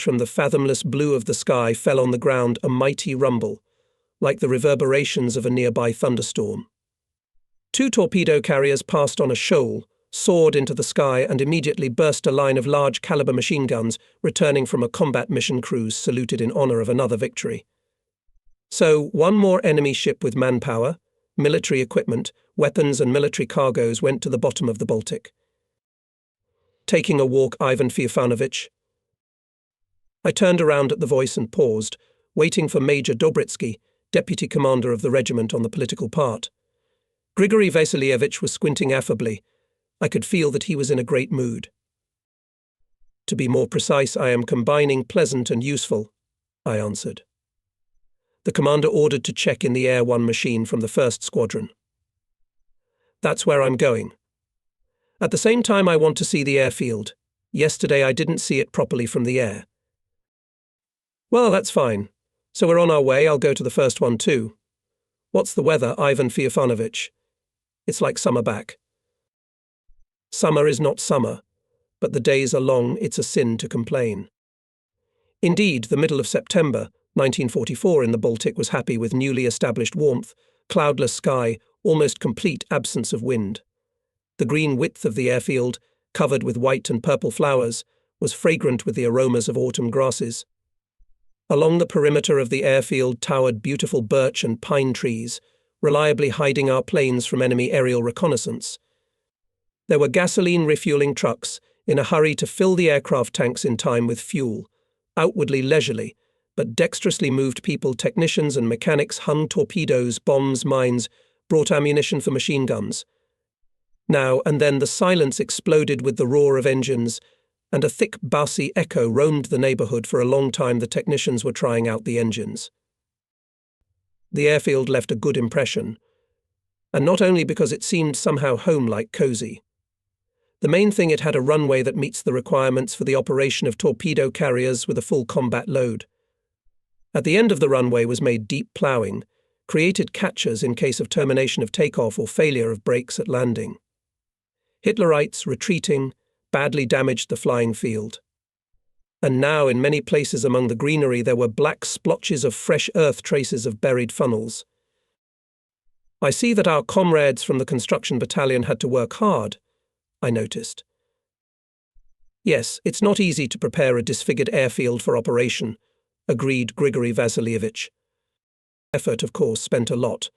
from the fathomless blue of the sky fell on the ground a mighty rumble, like the reverberations of a nearby thunderstorm. 2 torpedo carriers passed on a shoal, soared into the sky, and immediately burst a line of large-caliber machine guns returning from a combat mission cruise saluted in honor of another victory. So, one more enemy ship with manpower, military equipment, weapons and military cargoes went to the bottom of the Baltic. Taking a walk, Ivan Feofanovich. I turned around at the voice and paused, waiting for Major Dobritsky, deputy commander of the regiment, on the political part. Grigory Vasilievich was squinting affably. I could feel that he was in a great mood. To be more precise, I am combining pleasant and useful, I answered. The commander ordered to check in the Air 1 machine from the 1st Squadron. That's where I'm going. At the same time, I want to see the airfield. Yesterday I didn't see it properly from the air. Well, that's fine. So we're on our way. I'll go to the first one too. What's the weather, Ivan Feofanovich? It's like summer back. Summer is not summer, but the days are long. It's a sin to complain. Indeed, the middle of September, 1944 in the Baltic was happy with newly established warmth, cloudless sky, almost complete absence of wind. The green width of the airfield, covered with white and purple flowers, was fragrant with the aromas of autumn grasses. Along the perimeter of the airfield towered beautiful birch and pine trees, reliably hiding our planes from enemy aerial reconnaissance. There were gasoline refueling trucks, in a hurry to fill the aircraft tanks in time with fuel, outwardly leisurely, but dexterously moved people, technicians and mechanics hung torpedoes, bombs, mines, brought ammunition for machine guns. Now and then the silence exploded with the roar of engines, and a thick bassy echo roamed the neighborhood. For a long time the technicians were trying out the engines. The airfield left a good impression, and not only because it seemed somehow home-like, cozy. The main thing, it had a runway that meets the requirements for the operation of torpedo carriers with a full combat load. At the end of the runway was made deep ploughing, created catchers in case of termination of takeoff or failure of brakes at landing. Hitlerites, retreating, badly damaged the flying field. And now in many places among the greenery there were black splotches of fresh earth, traces of buried funnels. I see that our comrades from the construction battalion had to work hard, I noticed. Yes, it's not easy to prepare a disfigured airfield for operation, agreed Grigory Vasilievich. Effort, of course, spent a lot,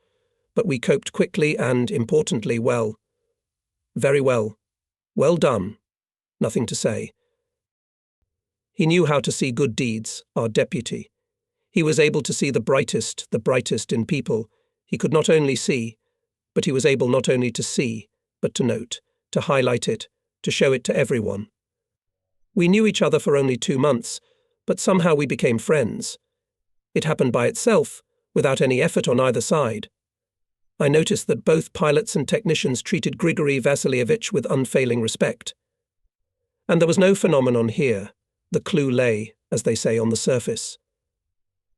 but we coped quickly and, importantly, well. Very well. Well done. Nothing to say. He knew how to see good deeds, our deputy. He was able to see the brightest in people. He could not only see, but he was able not only to see, but to note, to highlight it, to show it to everyone. We knew each other for only 2 months, but somehow we became friends. It happened by itself, without any effort on either side. I noticed that both pilots and technicians treated Grigory Vasilievich with unfailing respect. And there was no phenomenon here. The clue lay, as they say, on the surface.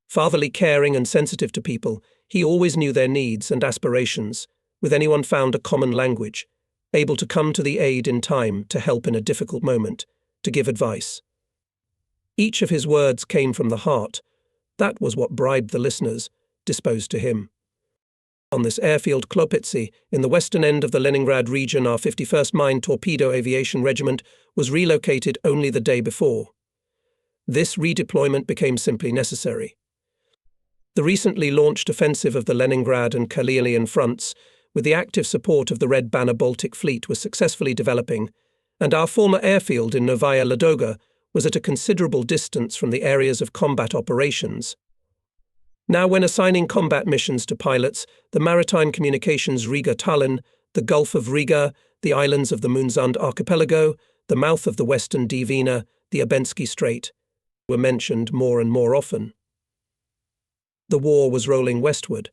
Fatherly, caring and sensitive to people, he always knew their needs and aspirations. With anyone found a common language, able to come to the aid in time, to help in a difficult moment, to give advice. Each of his words came from the heart. That was what bribed the listeners, disposed to him. On this airfield Klopitsi, in the western end of the Leningrad region, our 51st Mine Torpedo Aviation Regiment was relocated only the day before. This redeployment became simply necessary. The recently launched offensive of the Leningrad and Karelian fronts, with the active support of the Red Banner Baltic Fleet, was successfully developing, and our former airfield in Novaya Ladoga was at a considerable distance from the areas of combat operations. Now, when assigning combat missions to pilots, the maritime communications Riga-Tallinn, the Gulf of Riga, the islands of the Munzund archipelago, the mouth of the western Divina, the Abensky Strait, were mentioned more and more often. The war was rolling westward.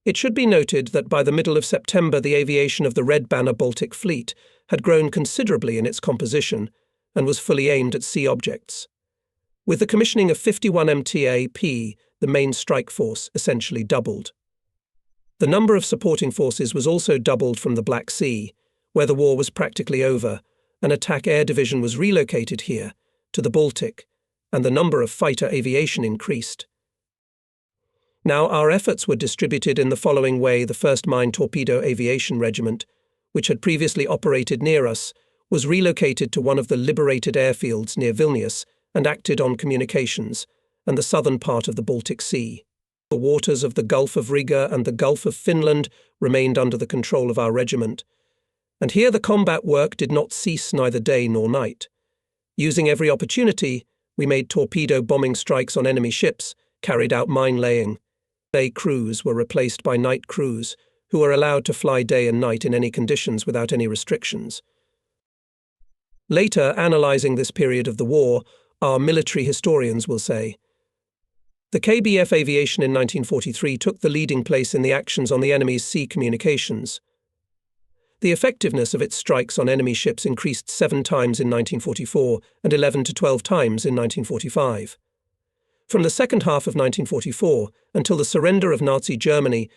It should be noted that by the middle of September the aviation of the Red Banner Baltic Fleet had grown considerably in its composition and was fully aimed at sea objects. With the commissioning of 51 MTA-P, the main strike force essentially doubled. The number of supporting forces was also doubled from the Black Sea, where the war was practically over. An attack air division was relocated here, to the Baltic, and the number of fighter aviation increased. Now our efforts were distributed in the following way. The 1st Mine Torpedo Aviation Regiment, which had previously operated near us, was relocated to one of the liberated airfields near Vilnius and acted on communications and the southern part of the Baltic Sea. The waters of the Gulf of Riga and the Gulf of Finland remained under the control of our regiment, and here the combat work did not cease neither day nor night. Using every opportunity, we made torpedo bombing strikes on enemy ships, carried out mine-laying. Day crews were replaced by night crews, who were allowed to fly day and night in any conditions without any restrictions. Later, analysing this period of the war, our military historians will say, the KBF aviation in 1943 took the leading place in the actions on the enemy's sea communications. The effectiveness of its strikes on enemy ships increased 7 times in 1944 and 11 to 12 times in 1945. From the second half of 1944 until the surrender of Nazi Germany,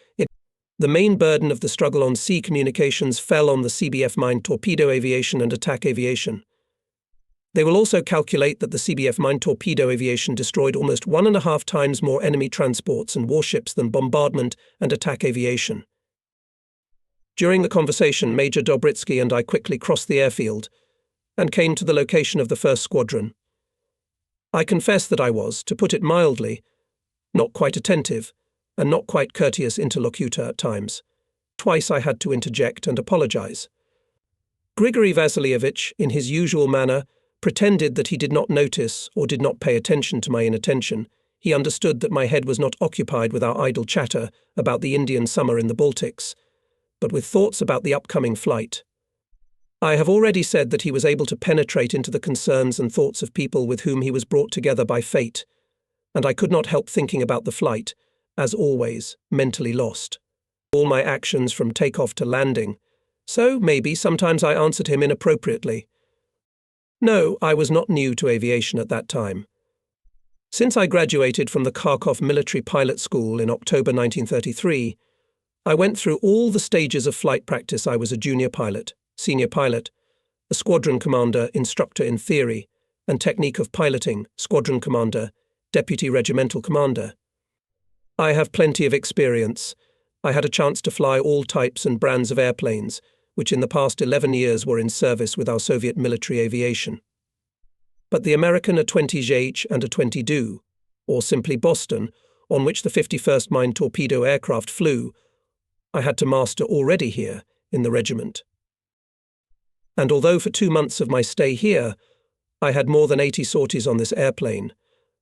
the main burden of the struggle on sea communications fell on the CBF mine torpedo aviation and attack aviation. They will also calculate that the CBF mine torpedo aviation destroyed almost 1.5 times more enemy transports and warships than bombardment and attack aviation. During the conversation, Major Dobritsky and I quickly crossed the airfield and came to the location of the 1st Squadron. I confess that I was, to put it mildly, not quite attentive and not quite courteous interlocutor at times. Twice I had to interject and apologize. Grigory Vasilievich, in his usual manner, pretended that he did not notice or did not pay attention to my inattention. He understood that my head was not occupied with our idle chatter about the Indian summer in the Baltics, but with thoughts about the upcoming flight. I have already said that he was able to penetrate into the concerns and thoughts of people with whom he was brought together by fate, and I could not help thinking about the flight, as always, mentally lost. All my actions from takeoff to landing, so maybe sometimes I answered him inappropriately. No, I was not new to aviation at that time. Since I graduated from the Kharkov Military Pilot School in October 1933, I went through all the stages of flight practice. I was a junior pilot, senior pilot, a squadron commander, instructor in theory, and technique of piloting, squadron commander, deputy regimental commander. I have plenty of experience. I had a chance to fly all types and brands of airplanes, which in the past 11 years were in service with our Soviet military aviation. But the American A-20J and A-20 or simply Boston, on which the 51st Mine torpedo aircraft flew, I had to master already here in the regiment. And although for 2 months of my stay here, I had more than 80 sorties on this airplane,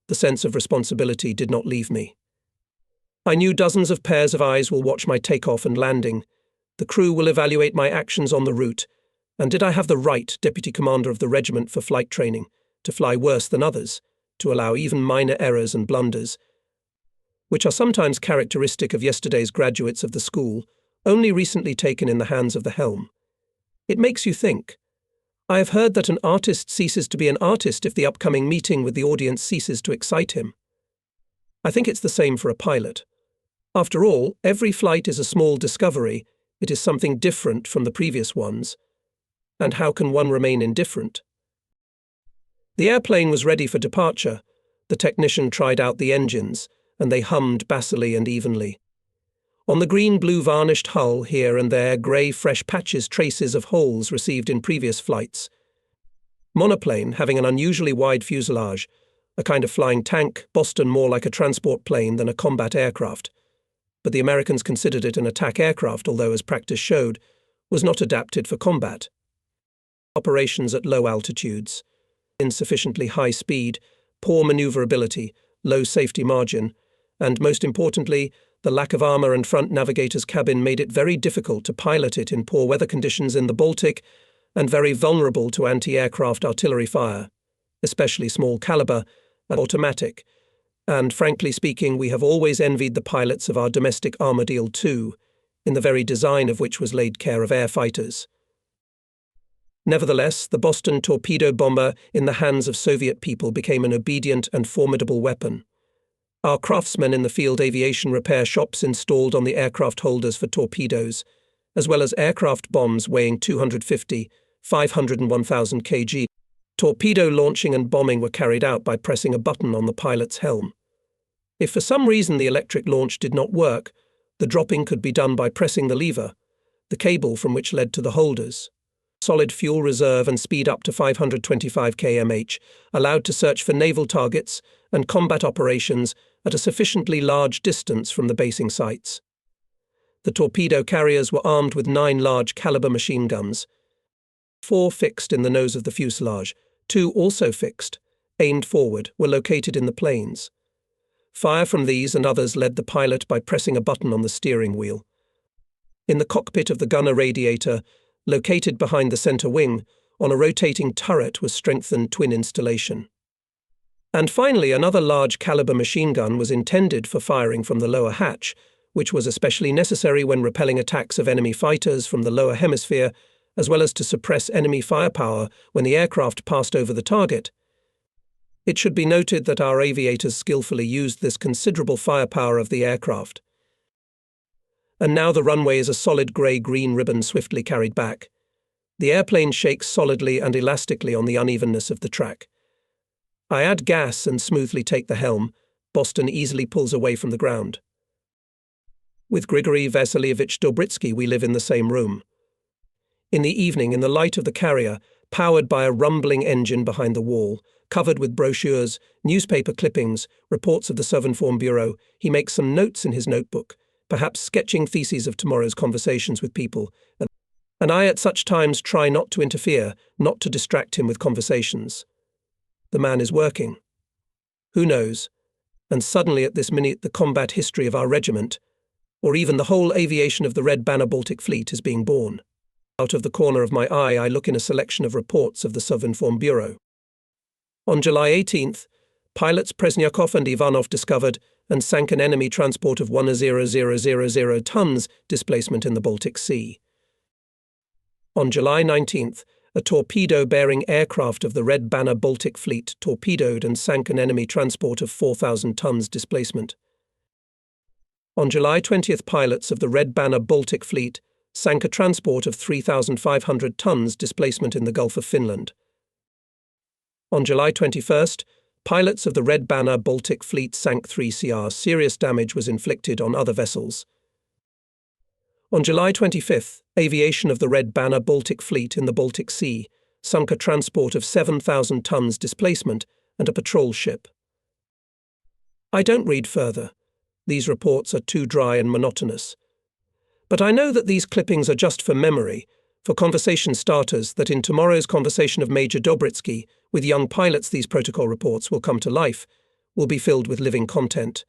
the sense of responsibility did not leave me. I knew dozens of pairs of eyes will watch my takeoff and landing. The crew will evaluate my actions on the route, and did I have the right, Deputy Commander of the regiment for flight training, to fly worse than others, to allow even minor errors and blunders, which are sometimes characteristic of yesterday's graduates of the school, only recently taken in the hands of the helm. It makes you think. I have heard that an artist ceases to be an artist if the upcoming meeting with the audience ceases to excite him. I think it's the same for a pilot. After all, every flight is a small discovery. It is something different from the previous ones. And how can one remain indifferent? The airplane was ready for departure. The technician tried out the engines, and they hummed bassily and evenly. On the green-blue varnished hull, here and there, grey fresh patches, traces of holes received in previous flights. Monoplane, having an unusually wide fuselage, a kind of flying tank, Boston more like a transport plane than a combat aircraft. But the Americans considered it an attack aircraft, although, as practice showed, was not adapted for combat. Operations at low altitudes, insufficiently high speed, poor maneuverability, low safety margin, and, most importantly, the lack of armour and front navigator's cabin made it very difficult to pilot it in poor weather conditions in the Baltic and very vulnerable to anti-aircraft artillery fire, especially small calibre and automatic. And, frankly speaking, we have always envied the pilots of our domestic Armadillo II, in the very design of which was laid care of air fighters. Nevertheless, the Boston torpedo bomber in the hands of Soviet people became an obedient and formidable weapon. Our craftsmen in the field aviation repair shops installed on the aircraft holders for torpedoes, as well as aircraft bombs weighing 250, 500 and 1,000 kg, Torpedo launching and bombing were carried out by pressing a button on the pilot's helm. If for some reason the electric launch did not work, the dropping could be done by pressing the lever, the cable from which led to the holders. Solid fuel reserve and speed up to 525 km/h, allowed to search for naval targets and combat operations at a sufficiently large distance from the basing sites. The torpedo carriers were armed with 9 large-caliber machine guns, 4 fixed in the nose of the fuselage, 2 also fixed, aimed forward, were located in the planes. Fire from these and others led the pilot by pressing a button on the steering wheel. In the cockpit of the gunner radiator, located behind the center wing, on a rotating turret was strengthened twin installation. And finally, another large-caliber machine gun was intended for firing from the lower hatch, which was especially necessary when repelling attacks of enemy fighters from the lower hemisphere, as well as to suppress enemy firepower when the aircraft passed over the target. It should be noted that our aviators skillfully used this considerable firepower of the aircraft. And now the runway is a solid grey-green ribbon swiftly carried back. The airplane shakes solidly and elastically on the unevenness of the track. I add gas and smoothly take the helm. Boston easily pulls away from the ground. With Grigory Vasilievich Dobritsky we live in the same room. In the evening, in the light of the carrier, powered by a rumbling engine behind the wall, covered with brochures, newspaper clippings, reports of the Sovinform Bureau, he makes some notes in his notebook, perhaps sketching theses of tomorrow's conversations with people, and I at such times try not to interfere, not to distract him with conversations. The man is working. Who knows? And suddenly at this minute the combat history of our regiment, or even the whole aviation of the Red Banner Baltic Fleet, is being born. Out of the corner of my eye I look in a selection of reports of the Sovinform Bureau. On July 18th, pilots Presnyakov and Ivanov discovered and sank an enemy transport of 10,000 tons displacement in the Baltic Sea. On July 19th, a torpedo-bearing aircraft of the Red Banner Baltic Fleet torpedoed and sank an enemy transport of 4,000 tons displacement. On July 20th, pilots of the Red Banner Baltic Fleet sank a transport of 3,500 tons displacement in the Gulf of Finland. On July 21st, pilots of the Red Banner Baltic Fleet sank 3 CR. Serious damage was inflicted on other vessels. On July 25th, aviation of the Red Banner Baltic Fleet in the Baltic Sea sunk a transport of 7,000 tons displacement and a patrol ship. I don't read further. These reports are too dry and monotonous. But I know that these clippings are just for memory, for conversation starters, that in tomorrow's conversation of Major Dobritsky with young pilots these protocol reports will come to life, will be filled with living content.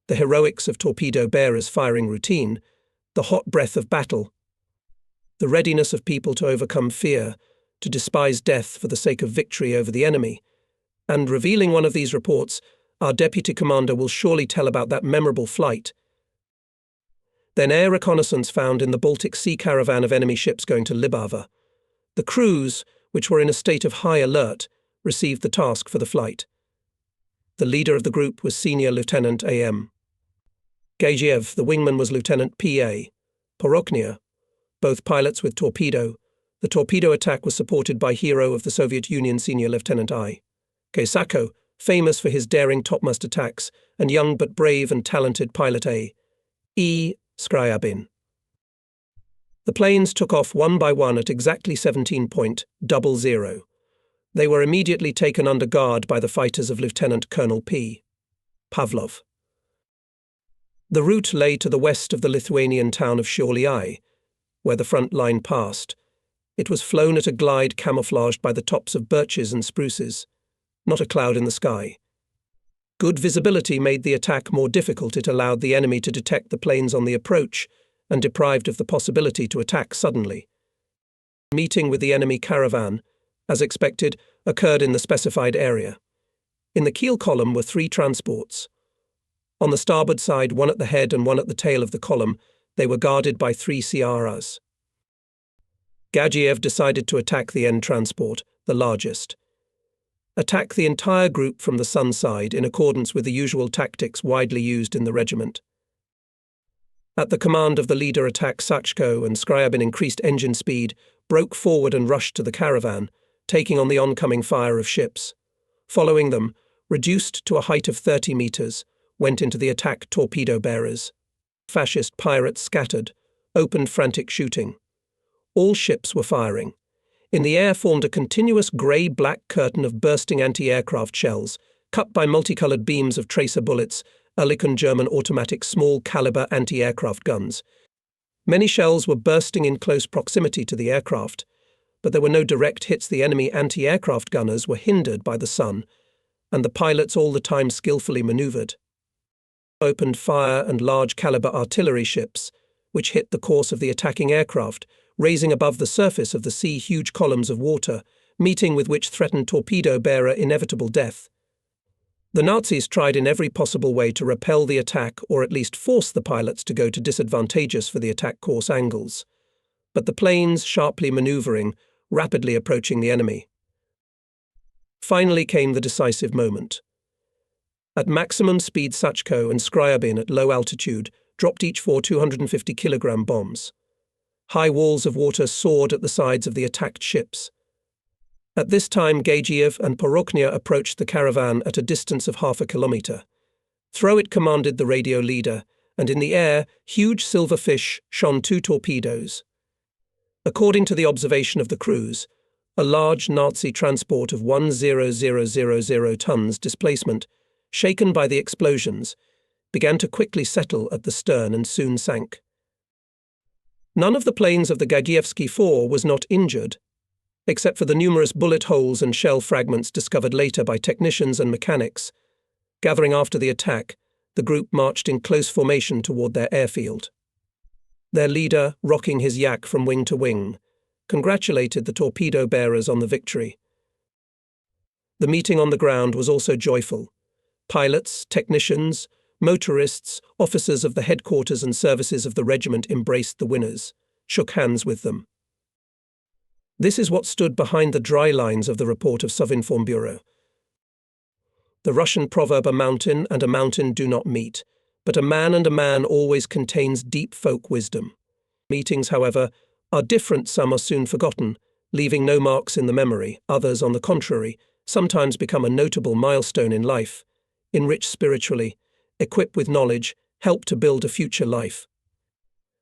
The heroics of torpedo bearers' firing routine, the hot breath of battle, the readiness of people to overcome fear, to despise death for the sake of victory over the enemy. And revealing one of these reports, our deputy commander will surely tell about that memorable flight. Then air reconnaissance found in the Baltic Sea caravan of enemy ships going to Libava. The crews, which were in a state of high alert, received the task for the flight. The leader of the group was Senior Lieutenant A.M. Gagiev, the wingman, was Lieutenant P.A. Poroknia, both pilots with torpedo. The torpedo attack was supported by hero of the Soviet Union Senior Lieutenant I.K. Sachko, famous for his daring topmast attacks, and young but brave and talented pilot A.E. Skryabin. The planes took off one by one at exactly 17.00. They were immediately taken under guard by the fighters of Lieutenant Colonel P. Pavlov. The route lay to the west of the Lithuanian town of Šiauliai, where the front line passed. It was flown at a glide camouflaged by the tops of birches and spruces, not a cloud in the sky. Good visibility made the attack more difficult. It allowed the enemy to detect the planes on the approach and deprived of the possibility to attack suddenly. Meeting with the enemy caravan, as expected, occurred in the specified area. In the keel column were 3 transports. On the starboard side, one at the head and one at the tail of the column, they were guarded by 3 CRs. Gagiev decided to attack the end transport, the largest. Attack the entire group from the sun side in accordance with the usual tactics widely used in the regiment. At the command of the leader attack, Sachko and Skryabin increased engine speed, broke forward and rushed to the caravan, taking on the oncoming fire of ships. Following them, reduced to a height of 30 meters, went into the attack torpedo bearers. Fascist pirates scattered, opened frantic shooting. All ships were firing. In the air formed a continuous grey-black curtain of bursting anti-aircraft shells, cut by multicolored beams of tracer bullets, Oerlikon German automatic small-caliber anti-aircraft guns. Many shells were bursting in close proximity to the aircraft, but there were no direct hits. The enemy anti-aircraft gunners were hindered by the sun, and the pilots all the time skillfully maneuvered. Opened fire and large-caliber artillery ships, which hit the course of the attacking aircraft, raising above the surface of the sea huge columns of water, meeting with which threatened torpedo-bearer inevitable death. The Nazis tried in every possible way to repel the attack or at least force the pilots to go to disadvantageous for the attack course angles. But the planes, sharply maneuvering, rapidly approaching the enemy. Finally came the decisive moment. At maximum speed, Sachko and Scriabin at low altitude dropped each 4 250-kilogram bombs. High walls of water soared at the sides of the attacked ships. At this time, Gagiev and Porokhnaya approached the caravan at a distance of half a kilometer. Throw-it commanded the radio leader, and in the air, huge silver fish shone 2 torpedoes. According to the observation of the crews, a large Nazi transport of 1,000 tons displacement, shaken by the explosions, began to quickly settle at the stern and soon sank. None of the planes of the Gagievsky 4 was not injured, except for the numerous bullet holes and shell fragments discovered later by technicians and mechanics. Gathering after the attack, the group marched in close formation toward their airfield. Their leader, rocking his yak from wing to wing, congratulated the torpedo bearers on the victory. The meeting on the ground was also joyful. Pilots, technicians, motorists, officers of the headquarters and services of the regiment embraced the winners, shook hands with them. This is what stood behind the dry lines of the report of Sovinform Bureau. The Russian proverb, a mountain and a mountain do not meet, but a man and a man always contains deep folk wisdom. Meetings, however, are different. Some are soon forgotten, leaving no marks in the memory. Others, on the contrary, sometimes become a notable milestone in life, enrich spiritually, equip with knowledge, help to build a future life.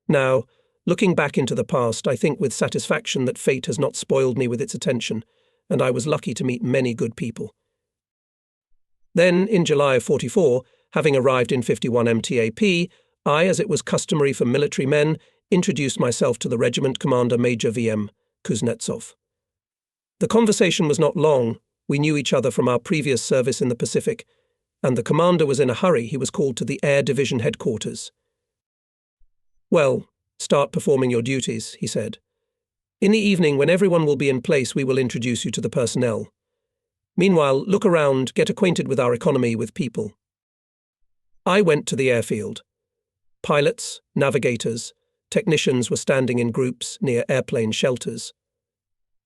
Now, looking back into the past, I think with satisfaction that fate has not spoiled me with its attention, and I was lucky to meet many good people. Then, in July of 44, having arrived in 51 MTAP, I, as it was customary for military men, introduced myself to the regiment commander, Major VM Kuznetsov. The conversation was not long. We knew each other from our previous service in the Pacific, and the commander was in a hurry. He was called to the Air Division headquarters. "Well, start performing your duties," he said. "In the evening, when everyone will be in place, we will introduce you to the personnel. Meanwhile, look around, get acquainted with our economy, with people." I went to the airfield. Pilots, navigators, technicians were standing in groups near airplane shelters.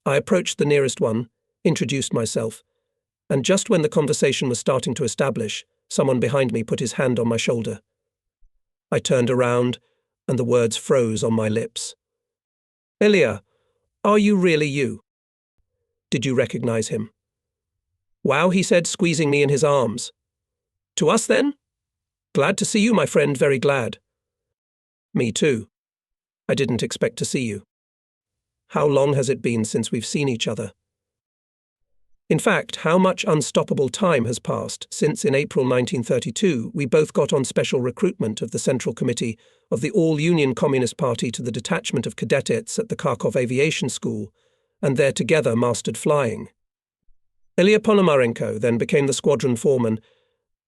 I approached the nearest one, introduced myself, and just when the conversation was starting to establish, someone behind me put his hand on my shoulder. I turned around, and the words froze on my lips. "Ilia, are you really you?" "Did you recognize him?" "Wow," he said, squeezing me in his arms. "To us, then? Glad to see you, my friend, very glad." "Me too. I didn't expect to see you. How long has it been since we've seen each other?" In fact, how much unstoppable time has passed since in April 1932 we both got on special recruitment of the Central Committee of the All-Union Communist Party to the detachment of cadets at the Kharkov Aviation School, and there together mastered flying. Ilia Ponomarenko then became the squadron foreman,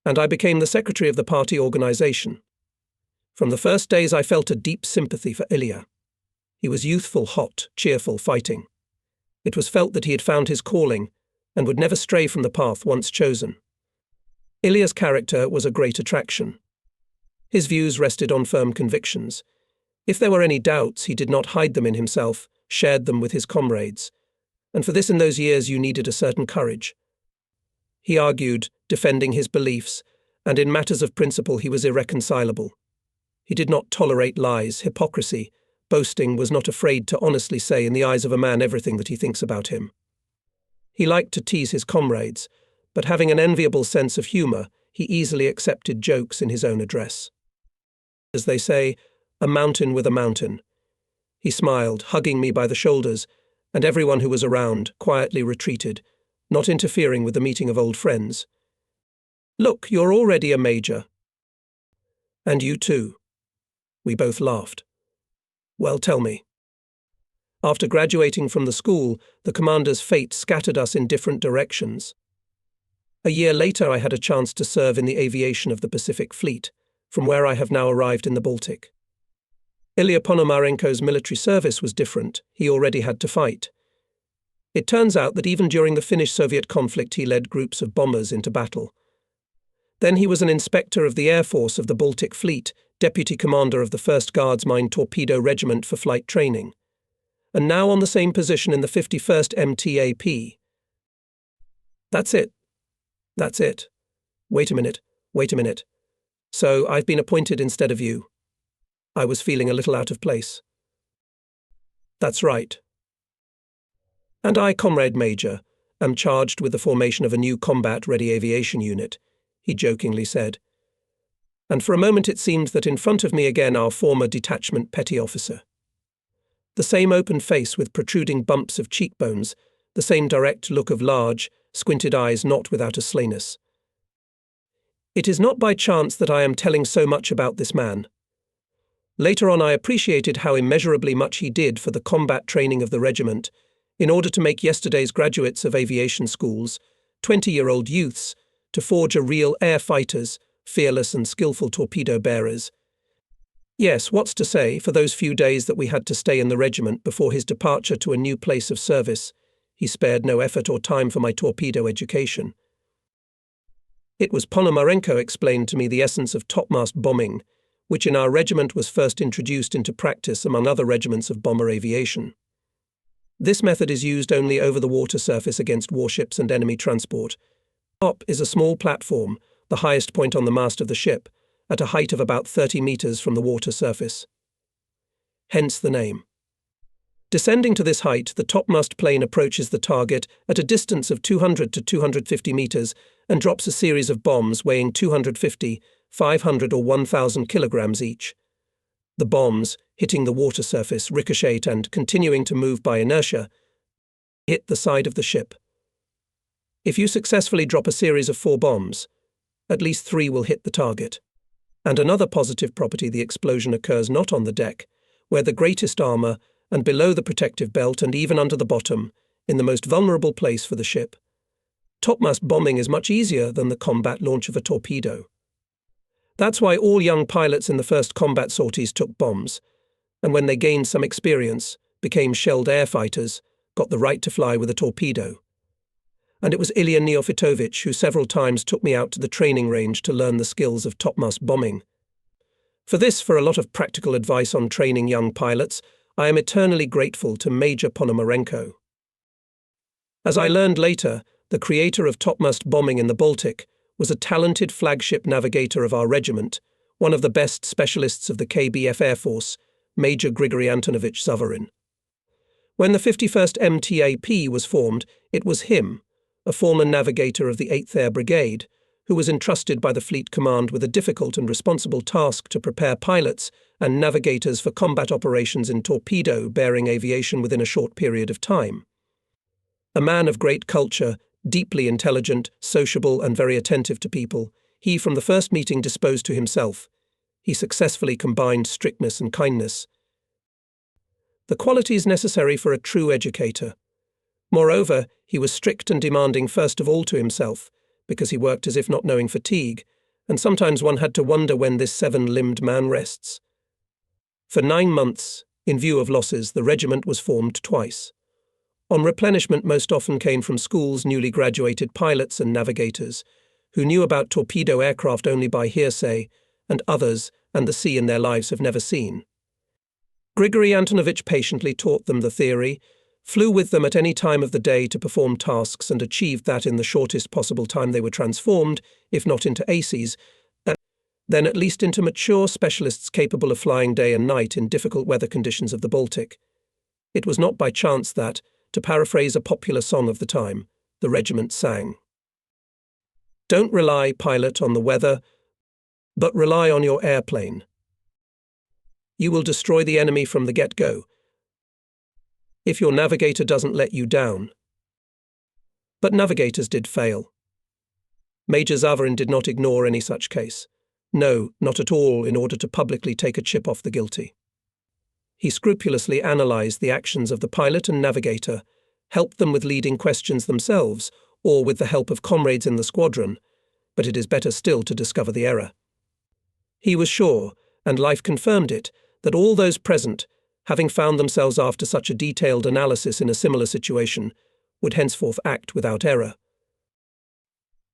and I became the secretary of the party organization. From the first days I felt a deep sympathy for Ilia. He was youthful, hot, cheerful, fighting. It was felt that he had found his calling, and would never stray from the path once chosen. Ilia's character was a great attraction. His views rested on firm convictions. If there were any doubts, he did not hide them in himself, shared them with his comrades. And for this in those years you needed a certain courage. He argued, defending his beliefs, and in matters of principle he was irreconcilable. He did not tolerate lies, hypocrisy, boasting, was not afraid to honestly say in the eyes of a man everything that he thinks about him. He liked to tease his comrades, but having an enviable sense of humour, he easily accepted jokes in his own address. As they say, a mountain with a mountain. He smiled, hugging me by the shoulders, and everyone who was around quietly retreated, not interfering with the meeting of old friends. "Look, you're already a major." "And you too." We both laughed. "Well, tell me." After graduating from the school, the commander's fate scattered us in different directions. A year later, I had a chance to serve in the aviation of the Pacific Fleet, from where I have now arrived in the Baltic. Ilia Ponomarenko's military service was different. He already had to fight. It turns out that even during the Finnish-Soviet conflict, he led groups of bombers into battle. Then he was an inspector of the Air Force of the Baltic Fleet, deputy commander of the 1st Guards Mine Torpedo Regiment for flight training, and now on the same position in the 51st MTAP. That's it. Wait a minute. So I've been appointed instead of you. I was feeling a little out of place. That's right. And I, Comrade Major, am charged with the formation of a new combat-ready aviation unit, he jokingly said. And for a moment it seemed that in front of me again our former detachment petty officer. The same open face with protruding bumps of cheekbones, the same direct look of large, squinted eyes not without a slayness. It is not by chance that I am telling so much about this man. Later on I appreciated how immeasurably much he did for the combat training of the regiment, in order to make yesterday's graduates of aviation schools, 20-year-old youths, to forge a real air fighters, fearless and skillful torpedo bearers. Yes, what's to say, for those few days that we had to stay in the regiment before his departure to a new place of service, he spared no effort or time for my torpedo education. It was Ponomarenko explained to me the essence of topmast bombing, which in our regiment was first introduced into practice among other regiments of bomber aviation. This method is used only over the water surface against warships and enemy transport. Top is a small platform, the highest point on the mast of the ship, at a height of about 30 meters from the water surface. Hence the name. Descending to this height, the topmast plane approaches the target at a distance of 200 to 250 meters and drops a series of bombs weighing 250, 500 or 1,000 kilograms each. The bombs, hitting the water surface, ricochet and, continuing to move by inertia, hit the side of the ship. If you successfully drop a series of 4 bombs, at least 3 will hit the target. And another positive property, the explosion occurs not on the deck, where the greatest armor, and below the protective belt and even under the bottom, in the most vulnerable place for the ship. Topmast bombing is much easier than the combat launch of a torpedo. That's why all young pilots in the first combat sorties took bombs, and when they gained some experience, became shelled air fighters, got the right to fly with a torpedo. And it was Ilia Neofitovich who several times took me out to the training range to learn the skills of topmast bombing. For a lot of practical advice on training young pilots, I am eternally grateful to Major Ponomarenko. As I learned later, the creator of topmast bombing in the Baltic was a talented flagship navigator of our regiment, one of the best specialists of the KBF Air Force, Major Grigory Antonovich Zavarin. When the 51st MTAP was formed, it was him, a former navigator of the 8th Air Brigade, who was entrusted by the Fleet Command with a difficult and responsible task to prepare pilots and navigators for combat operations in torpedo-bearing aviation within a short period of time. A man of great culture, deeply intelligent, sociable and very attentive to people, he from the first meeting disposed to himself. He successfully combined strictness and kindness, the qualities necessary for a true educator. Moreover, he was strict and demanding first of all to himself, because he worked as if not knowing fatigue, and sometimes one had to wonder when this 7-limbed man rests. For 9 months, in view of losses, the regiment was formed twice. On replenishment most often came from schools newly graduated pilots and navigators, who knew about torpedo aircraft only by hearsay, and others, and the sea in their lives have never seen. Grigory Antonovich patiently taught them the theory, flew with them at any time of the day to perform tasks and achieved that in the shortest possible time they were transformed, if not into aces, then at least into mature specialists capable of flying day and night in difficult weather conditions of the Baltic. It was not by chance that, to paraphrase a popular song of the time, the regiment sang. Don't rely, pilot, on the weather, but rely on your airplane. You will destroy the enemy from the get-go, if your navigator doesn't let you down. But navigators did fail. Major Zavarin did not ignore any such case. No, not at all, in order to publicly take a chip off the guilty. He scrupulously analysed the actions of the pilot and navigator, helped them with leading questions themselves, or with the help of comrades in the squadron, but it is better still to discover the error. He was sure, and life confirmed it, that all those present, having found themselves after such a detailed analysis in a similar situation, would henceforth act without error.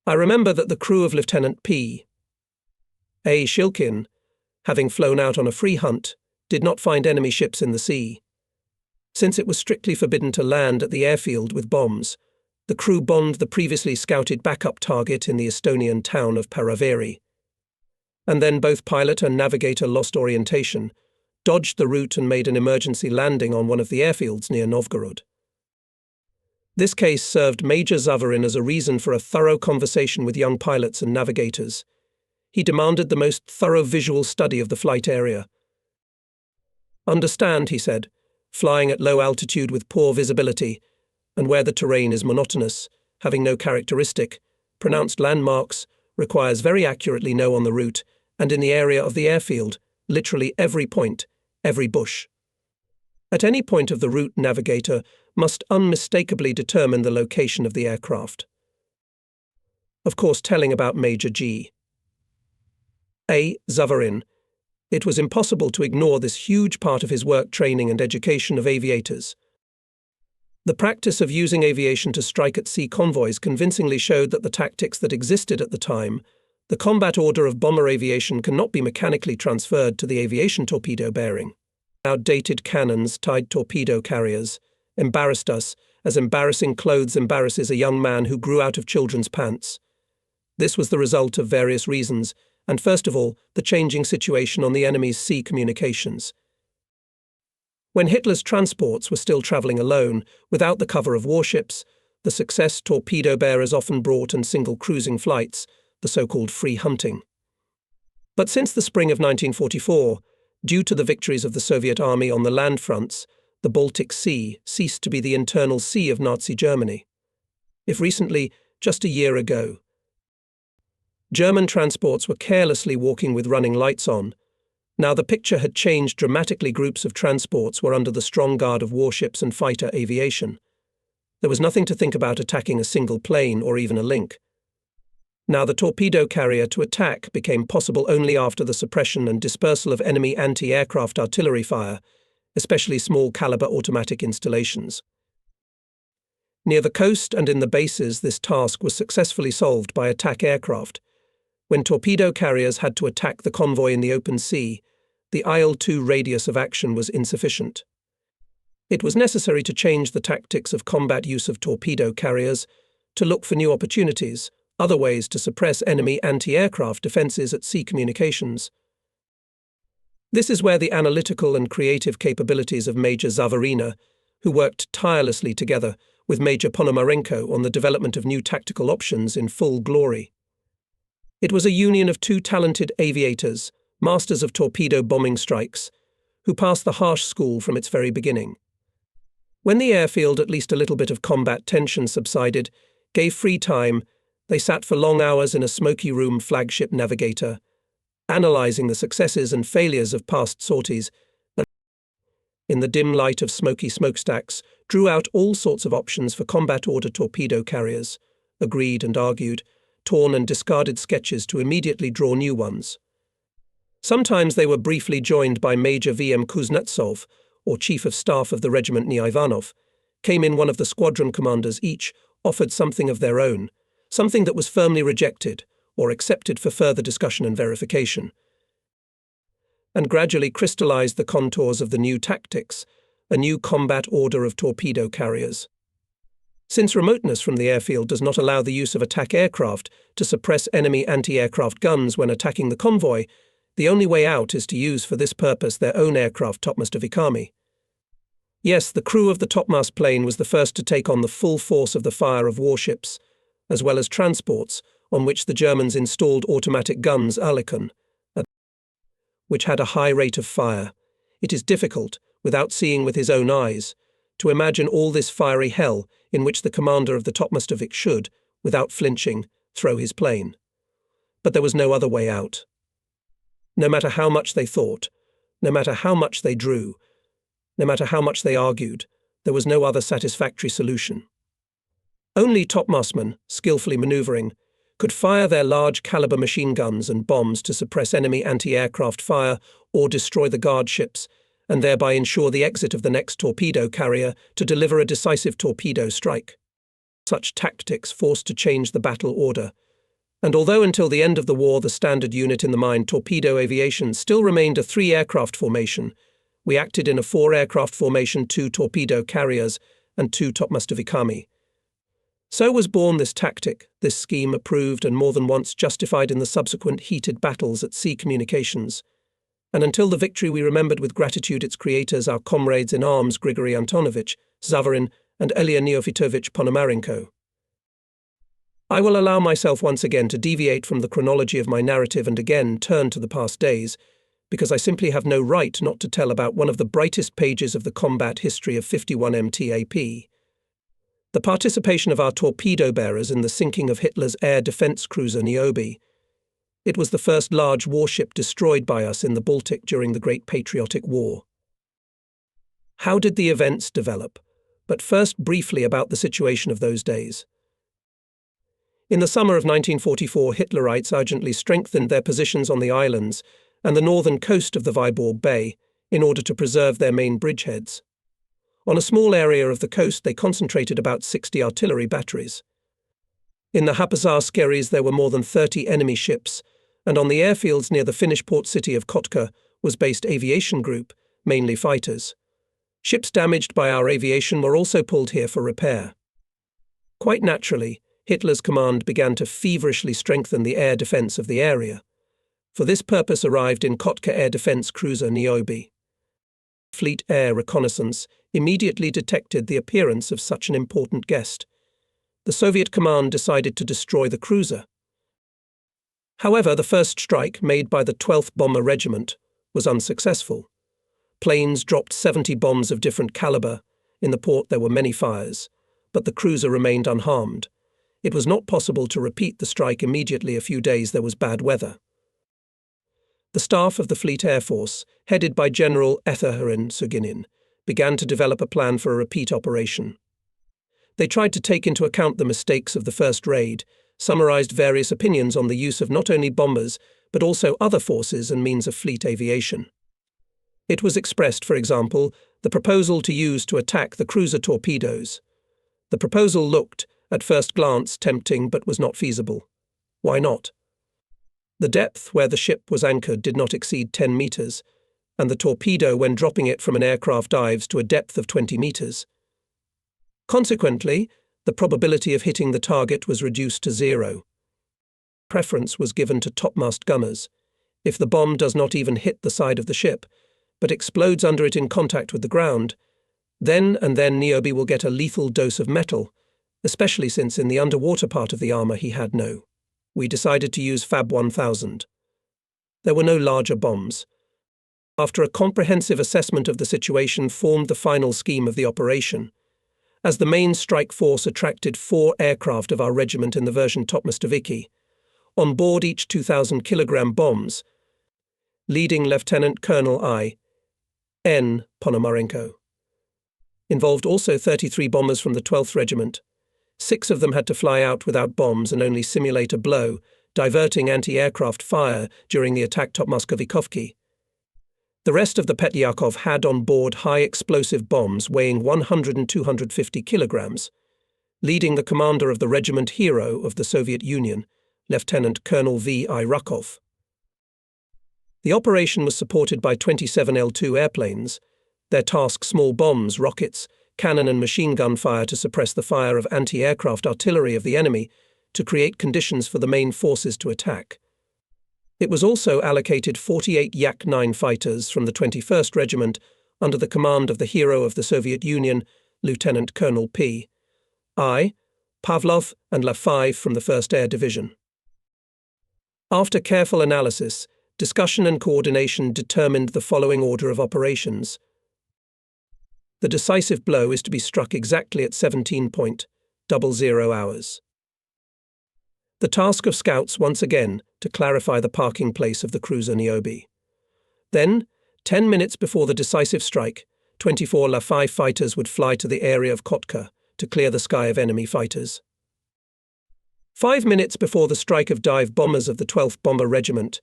I remember that the crew of Lieutenant P. A. Shilkin, having flown out on a free hunt, did not find enemy ships in the sea. Since it was strictly forbidden to land at the airfield with bombs, the crew bombed the previously scouted backup target in the Estonian town of Paraveri. And then both pilot and navigator lost orientation, dodged the route and made an emergency landing on one of the airfields near Novgorod. This case served Major Zavarin as a reason for a thorough conversation with young pilots and navigators. He demanded the most thorough visual study of the flight area. Understand, he said, flying at low altitude with poor visibility, and where the terrain is monotonous, having no characteristic, pronounced landmarks, requires very accurately know on the route, and in the area of the airfield, literally every point, every bush. At any point of the route, navigator must unmistakably determine the location of the aircraft. Of course, telling about Major G. A. Zavarin, it was impossible to ignore this huge part of his work training and education of aviators. The practice of using aviation to strike at sea convoys convincingly showed that the tactics that existed at the time, the combat order of bomber aviation, cannot be mechanically transferred to the aviation torpedo bearing. Outdated cannons tied torpedo carriers embarrassed us as embarrassing clothes embarrasses a young man who grew out of children's pants. This was the result of various reasons, and first of all, the changing situation on the enemy's sea communications. When Hitler's transports were still travelling alone, without the cover of warships, the success torpedo bearers often brought in single cruising flights, the so-called free hunting. But since the spring of 1944, due to the victories of the Soviet army on the land fronts, the Baltic Sea ceased to be the internal sea of Nazi Germany. If recently, just a year ago, German transports were carelessly walking with running lights on, now the picture had changed dramatically. Groups of transports were under the strong guard of warships and fighter aviation. There was nothing to think about attacking a single plane or even a link. Now the torpedo carrier to attack became possible only after the suppression and dispersal of enemy anti-aircraft artillery fire, especially small-caliber automatic installations. Near the coast and in the bases, this task was successfully solved by attack aircraft. When torpedo carriers had to attack the convoy in the open sea, the IL-2 radius of action was insufficient. It was necessary to change the tactics of combat use of torpedo carriers, to look for new opportunities, other ways to suppress enemy anti-aircraft defences at sea communications. This is where the analytical and creative capabilities of Major Zavarina, who worked tirelessly together with Major Ponomarenko on the development of new tactical options, in full glory. It was a union of two talented aviators, masters of torpedo bombing strikes, who passed the harsh school from its very beginning. When the airfield, at least a little bit of combat tension subsided, gave free time, they sat for long hours in a smoky room flagship navigator, analysing the successes and failures of past sorties, and in the dim light of smoky smokestacks, drew out all sorts of options for combat order torpedo carriers, agreed and argued, torn and discarded sketches to immediately draw new ones. Sometimes they were briefly joined by Major V.M. Kuznetsov, or Chief of Staff of the Regiment Ivanov, came in one of the squadron commanders each, offered something of their own, something that was firmly rejected, or accepted for further discussion and verification, and gradually crystallized the contours of the new tactics, a new combat order of torpedo carriers. Since remoteness from the airfield does not allow the use of attack aircraft to suppress enemy anti-aircraft guns when attacking the convoy, the only way out is to use for this purpose their own aircraft Topmast. Yes, the crew of the topmast plane was the first to take on the full force of the fire of warships, as well as transports, on which the Germans installed automatic guns Oerlikon, which had a high rate of fire. It is difficult, without seeing with his own eyes, to imagine all this fiery hell in which the commander of the Topmastovic should, without flinching, throw his plane. But there was no other way out. No matter how much they thought, no matter how much they drew, no matter how much they argued, there was no other satisfactory solution. Only topmastmen, skillfully manoeuvring, could fire their large-caliber machine guns and bombs to suppress enemy anti-aircraft fire or destroy the guard ships, and thereby ensure the exit of the next torpedo carrier to deliver a decisive torpedo strike. Such tactics forced to change the battle order, and although until the end of the war the standard unit in the mine, torpedo aviation, still remained a 3-aircraft formation, we acted in a 4-aircraft formation, 2 torpedo carriers and 2 Topmastovicami. So was born this tactic, this scheme approved and more than once justified in the subsequent heated battles at sea communications. And until the victory we remembered with gratitude its creators, our comrades in arms Grigory Antonovich, Zavarin, and Ilia Ponomarenko. I will allow myself once again to deviate from the chronology of my narrative and again turn to the past days, because I simply have no right not to tell about one of the brightest pages of the combat history of 51 MTAP. The participation of our torpedo bearers in the sinking of Hitler's air defense cruiser Niobe. It was the first large warship destroyed by us in the Baltic during the Great Patriotic War. How did the events develop? But first briefly about the situation of those days. In the summer of 1944, Hitlerites urgently strengthened their positions on the islands and the northern coast of the Vyborg Bay in order to preserve their main bridgeheads. On a small area of the coast, they concentrated about 60 artillery batteries. In the Hapazar skerries there were more than 30 enemy ships, and on the airfields near the Finnish port city of Kotka was based aviation group, mainly fighters. Ships damaged by our aviation were also pulled here for repair. Quite naturally, Hitler's command began to feverishly strengthen the air defense of the area. For this purpose arrived in Kotka air defense cruiser Niobe. Fleet air reconnaissance immediately detected the appearance of such an important guest. The Soviet command decided to destroy the cruiser. However, the first strike made by the 12th Bomber Regiment was unsuccessful. Planes dropped 70 bombs of different caliber. In the port there were many fires, but the cruiser remained unharmed. It was not possible to repeat the strike immediately. A few days there was bad weather. The staff of the Fleet Air Force, headed by General Etherharin Suginin, began to develop a plan for a repeat operation. They tried to take into account the mistakes of the first raid, summarized various opinions on the use of not only bombers, but also other forces and means of fleet aviation. It was expressed, for example, the proposal to use to attack the cruiser torpedoes. The proposal looked, at first glance, tempting but was not feasible. Why not? The depth where the ship was anchored did not exceed 10 meters, and the torpedo, when dropping it from an aircraft, dives to a depth of 20 meters. Consequently, the probability of hitting the target was reduced to 0. Preference was given to topmast gunners. If the bomb does not even hit the side of the ship, but explodes under it in contact with the ground, then Niobe will get a lethal dose of metal, especially since in the underwater part of the armor he had no. We decided to use Fab 1000. There were no larger bombs. After a comprehensive assessment of the situation, formed the final scheme of the operation. As the main strike force attracted 4 aircraft of our regiment in the version Topmastoviki, on board each 2,000-kilogram bombs, leading Lieutenant Colonel Ilia Ponomarenko. Involved also 33 bombers from the 12th Regiment. 6 of them had to fly out without bombs and only simulate a blow, diverting anti-aircraft fire during the attack Topmaskovikovki. The rest of the Petyakov had on board high explosive bombs weighing 100 and 250 kilograms, leading the commander of the regiment hero of the Soviet Union, Lieutenant Colonel V. I. Rukov. The operation was supported by 27 L-2 airplanes, their task small bombs, rockets, cannon and machine gun fire to suppress the fire of anti-aircraft artillery of the enemy to create conditions for the main forces to attack. It was also allocated 48 Yak-9 fighters from the 21st Regiment under the command of the hero of the Soviet Union, Lieutenant Colonel P. I. Pavlov and La 5 from the 1st Air Division. After careful analysis, discussion and coordination determined the following order of operations. The decisive blow is to be struck exactly at 17:00 hours. The task of scouts once again to clarify the parking place of the cruiser Niobe. Then, 10 minutes before the decisive strike, 24 La 5 fighters would fly to the area of Kotka to clear the sky of enemy fighters. 5 minutes before the strike of dive bombers of the 12th Bomber Regiment,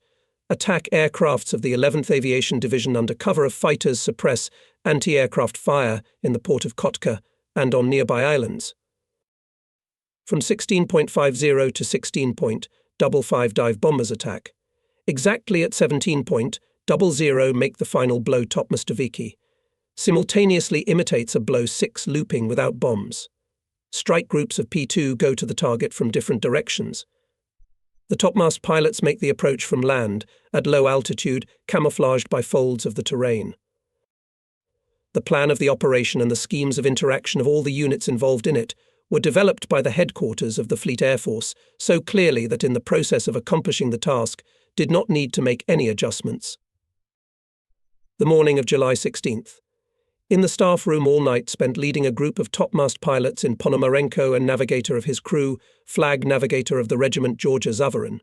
attack aircrafts of the 11th Aviation Division under cover of fighters suppress anti-aircraft fire in the port of Kotka and on nearby islands. From 16:50 to 16:55 dive bombers attack. Exactly at 17:00 make the final blow Topmast simultaneously imitates a blow 6 looping without bombs. Strike groups of P2 go to the target from different directions. The topmast pilots make the approach from land, at low altitude, camouflaged by folds of the terrain. The plan of the operation and the schemes of interaction of all the units involved in it were developed by the headquarters of the Fleet Air Force so clearly that in the process of accomplishing the task did not need to make any adjustments. The morning of July 16th. In the staff room all night spent leading a group of topmast pilots in Ponomarenko and navigator of his crew, flag navigator of the regiment Georgia Zavarin.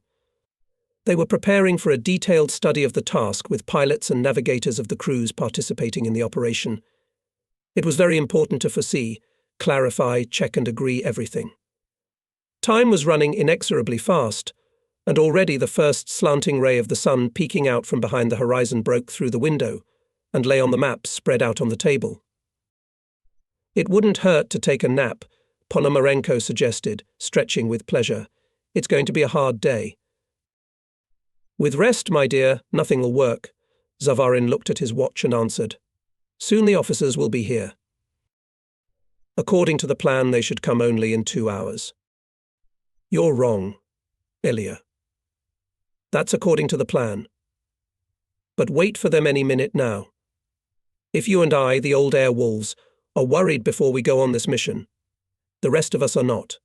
They were preparing for a detailed study of the task with pilots and navigators of the crews participating in the operation. It was very important to foresee, clarify, check and agree everything. Time was running inexorably fast, and already the first slanting ray of the sun peeking out from behind the horizon broke through the window and lay on the maps spread out on the table. It wouldn't hurt to take a nap, Ponomarenko suggested, stretching with pleasure. It's going to be a hard day. With rest, my dear, nothing will work. Zavarin looked at his watch and answered. Soon the officers will be here. According to the plan, they should come only in 2 hours. You're wrong, Ilia. That's according to the plan. But wait for them any minute now. If you and I, the old air wolves, are worried before we go on this mission, the rest of us are not.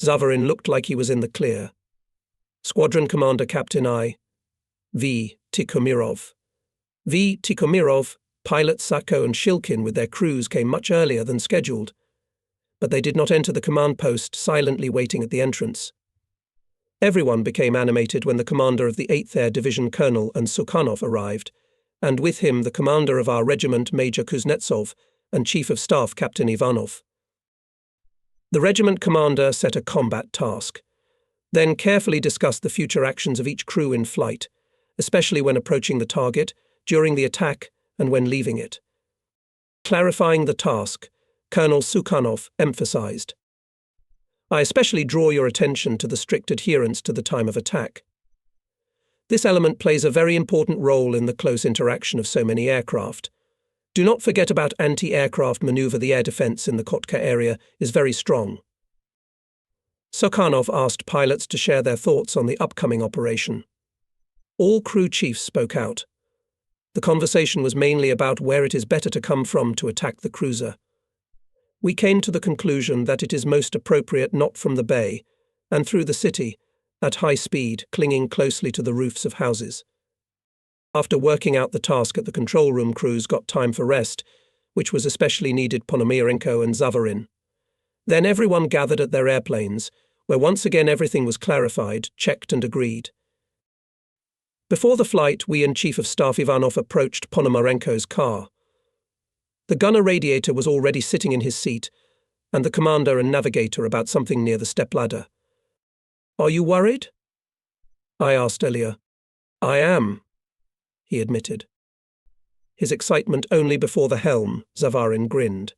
Zavarin looked like he was in the clear. Squadron Commander Captain I. V. Tikhomirov. V. Tikhomirov, pilots Sachko and Shilkin with their crews came much earlier than scheduled, but they did not enter the command post, silently waiting at the entrance. Everyone became animated when the commander of the 8th Air Division Colonel and Sukhanov arrived, and with him the commander of our regiment Major Kuznetsov and Chief of Staff Captain Ivanov. The regiment commander set a combat task, then carefully discussed the future actions of each crew in flight, especially when approaching the target, during the attack, and when leaving it. Clarifying the task, Colonel Sukhanov emphasized, I especially draw your attention to the strict adherence to the time of attack. This element plays a very important role in the close interaction of so many aircraft. Do not forget about anti-aircraft maneuver. The air defense in the Kotka area is very strong. Sukhanov asked pilots to share their thoughts on the upcoming operation. All crew chiefs spoke out. The conversation was mainly about where it is better to come from to attack the cruiser. We came to the conclusion that it is most appropriate not from the bay, and through the city, at high speed, clinging closely to the roofs of houses. After working out the task at the control room, crews got time for rest, which was especially needed Ponomarenko and Zavarin. Then everyone gathered at their airplanes, where once again everything was clarified, checked and agreed. Before the flight, we and Chief of Staff Ivanov approached Ponomarenko's car. The gunner radiator was already sitting in his seat, and the commander and navigator about something near the stepladder. Are you worried? I asked Ilia. I am, he admitted. His excitement only before the helm, Zavarin grinned.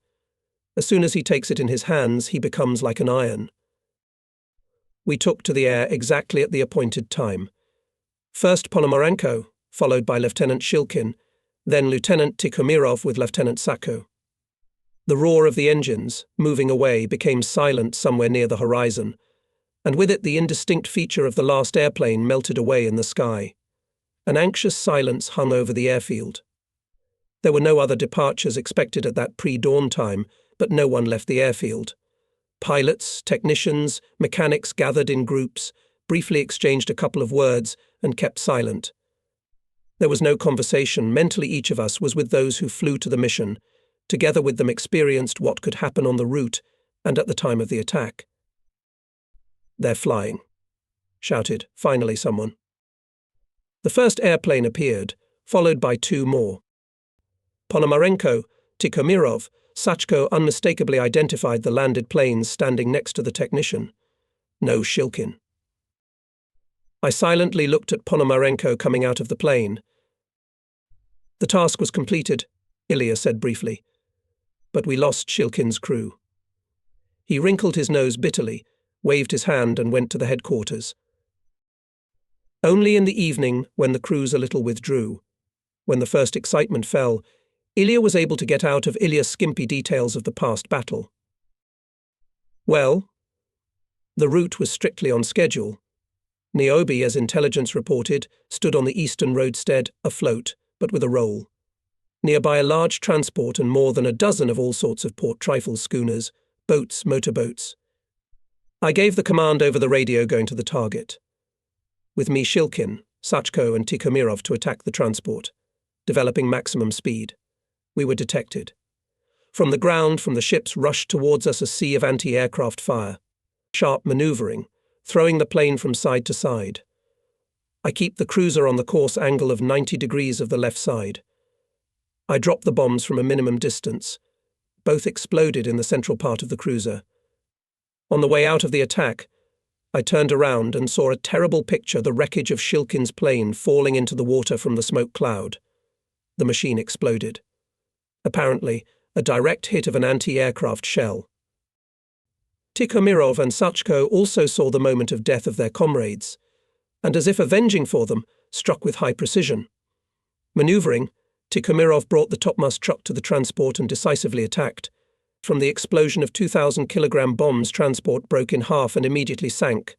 As soon as he takes it in his hands, he becomes like an iron. We took to the air exactly at the appointed time. First Ponomarenko, followed by Lieutenant Shilkin, then Lieutenant Tikhomirov with Lieutenant Sachko. The roar of the engines, moving away, became silent somewhere near the horizon, and with it the indistinct feature of the last airplane melted away in the sky. An anxious silence hung over the airfield. There were no other departures expected at that pre-dawn time, but no one left the airfield. Pilots, technicians, mechanics gathered in groups, briefly exchanged a couple of words, and kept silent. There was no conversation. Mentally, each of us was with those who flew to the mission. Together with them experienced what could happen on the route and at the time of the attack. "They're flying," shouted, finally, someone. The first airplane appeared, followed by two more. Ponomarenko, Tikhomirov, Sachko unmistakably identified the landed planes standing next to the technician. No Shilkin. I silently looked at Ponomarenko coming out of the plane. "The task was completed," Ilia said briefly, "but we lost Shilkin's crew." He wrinkled his nose bitterly, waved his hand and went to the headquarters. Only in the evening, when the crews a little withdrew, when the first excitement fell, Ilia was able to get out of Ilia skimpy details of the past battle. Well, the route was strictly on schedule. Niobe, as intelligence reported, stood on the eastern roadstead, afloat, but with a roll. Nearby a large transport and more than a dozen of all sorts of port trifle schooners, boats, motorboats. I gave the command over the radio going to the target. With me Shilkin, Sachko and Tikhomirov to attack the transport, developing maximum speed. We were detected. From the ground, from the ships rushed towards us a sea of anti-aircraft fire. Sharp maneuvering, throwing the plane from side to side. I keep the cruiser on the course angle of 90 degrees of the left side. I drop the bombs from a minimum distance. Both exploded in the central part of the cruiser. On the way out of the attack, I turned around and saw a terrible picture, the wreckage of Shilkin's plane falling into the water from the smoke cloud. The machine exploded. Apparently, a direct hit of an anti-aircraft shell. Tikhomirov and Sachko also saw the moment of death of their comrades, and as if avenging for them, struck with high precision. Maneuvering, Tikhomirov brought the topmast truck to the transport and decisively attacked. From the explosion of 2,000-kilogram bombs, transport broke in half and immediately sank.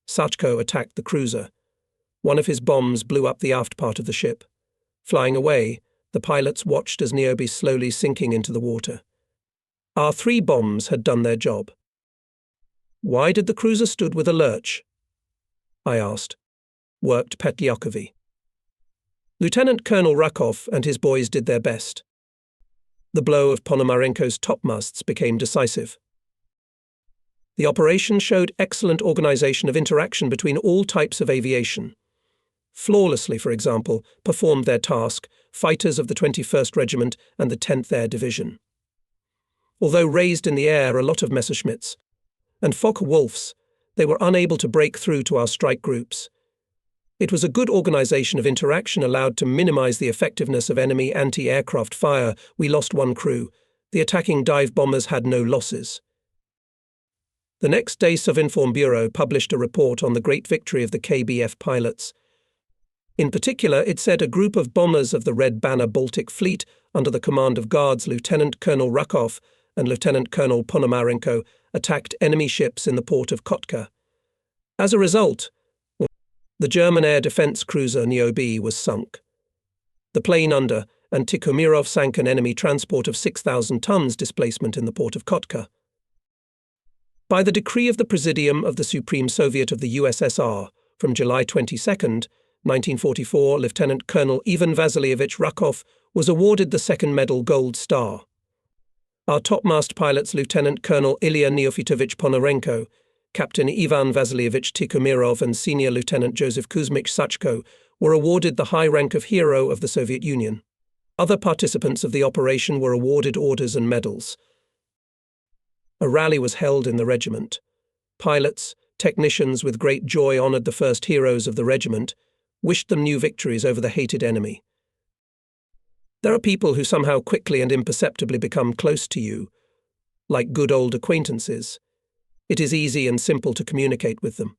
Sachko attacked the cruiser. One of his bombs blew up the aft part of the ship. Flying away, the pilots watched as Niobe slowly sinking into the water. Our 3 bombs had done their job. Why did the cruiser stood with a lurch? I asked. Worked Petlyakovi. Lieutenant Colonel Rakov and his boys did their best. The blow of Ponomarenko's topmasts became decisive. The operation showed excellent organization of interaction between all types of aviation. Flawlessly, for example, performed their task fighters of the 21st Regiment and the 10th Air Division. Although raised in the air a lot of Messerschmitts and Focke-Wulfs, they were unable to break through to our strike groups. It was a good organization of interaction allowed to minimize the effectiveness of enemy anti-aircraft fire. We lost 1 crew. The attacking dive bombers had no losses. The next day, Sovinform Bureau published a report on the great victory of the KBF pilots. In particular, it said a group of bombers of the Red Banner Baltic Fleet under the command of Guards Lieutenant Colonel Rakov and Lieutenant Colonel Ponomarenko attacked enemy ships in the port of Kotka. As a result, the German air defense cruiser Niobe was sunk. The plane under and Tikhomirov sank an enemy transport of 6,000 tons displacement in the port of Kotka. By the decree of the Presidium of the Supreme Soviet of the USSR from July 22, 1944, Lieutenant Colonel Ivan Vasilievich Rakov was awarded the 2nd Medal Gold Star. Our topmast pilots Lieutenant Colonel Ilia Ponomarenko, Captain Ivan Vasilievich Tikhomirov and Senior Lieutenant Joseph Kuzmich Sachko were awarded the high rank of Hero of the Soviet Union. Other participants of the operation were awarded orders and medals. A rally was held in the regiment. Pilots, technicians with great joy honored the first heroes of the regiment, wished them new victories over the hated enemy. There are people who somehow quickly and imperceptibly become close to you, like good old acquaintances. It is easy and simple to communicate with them.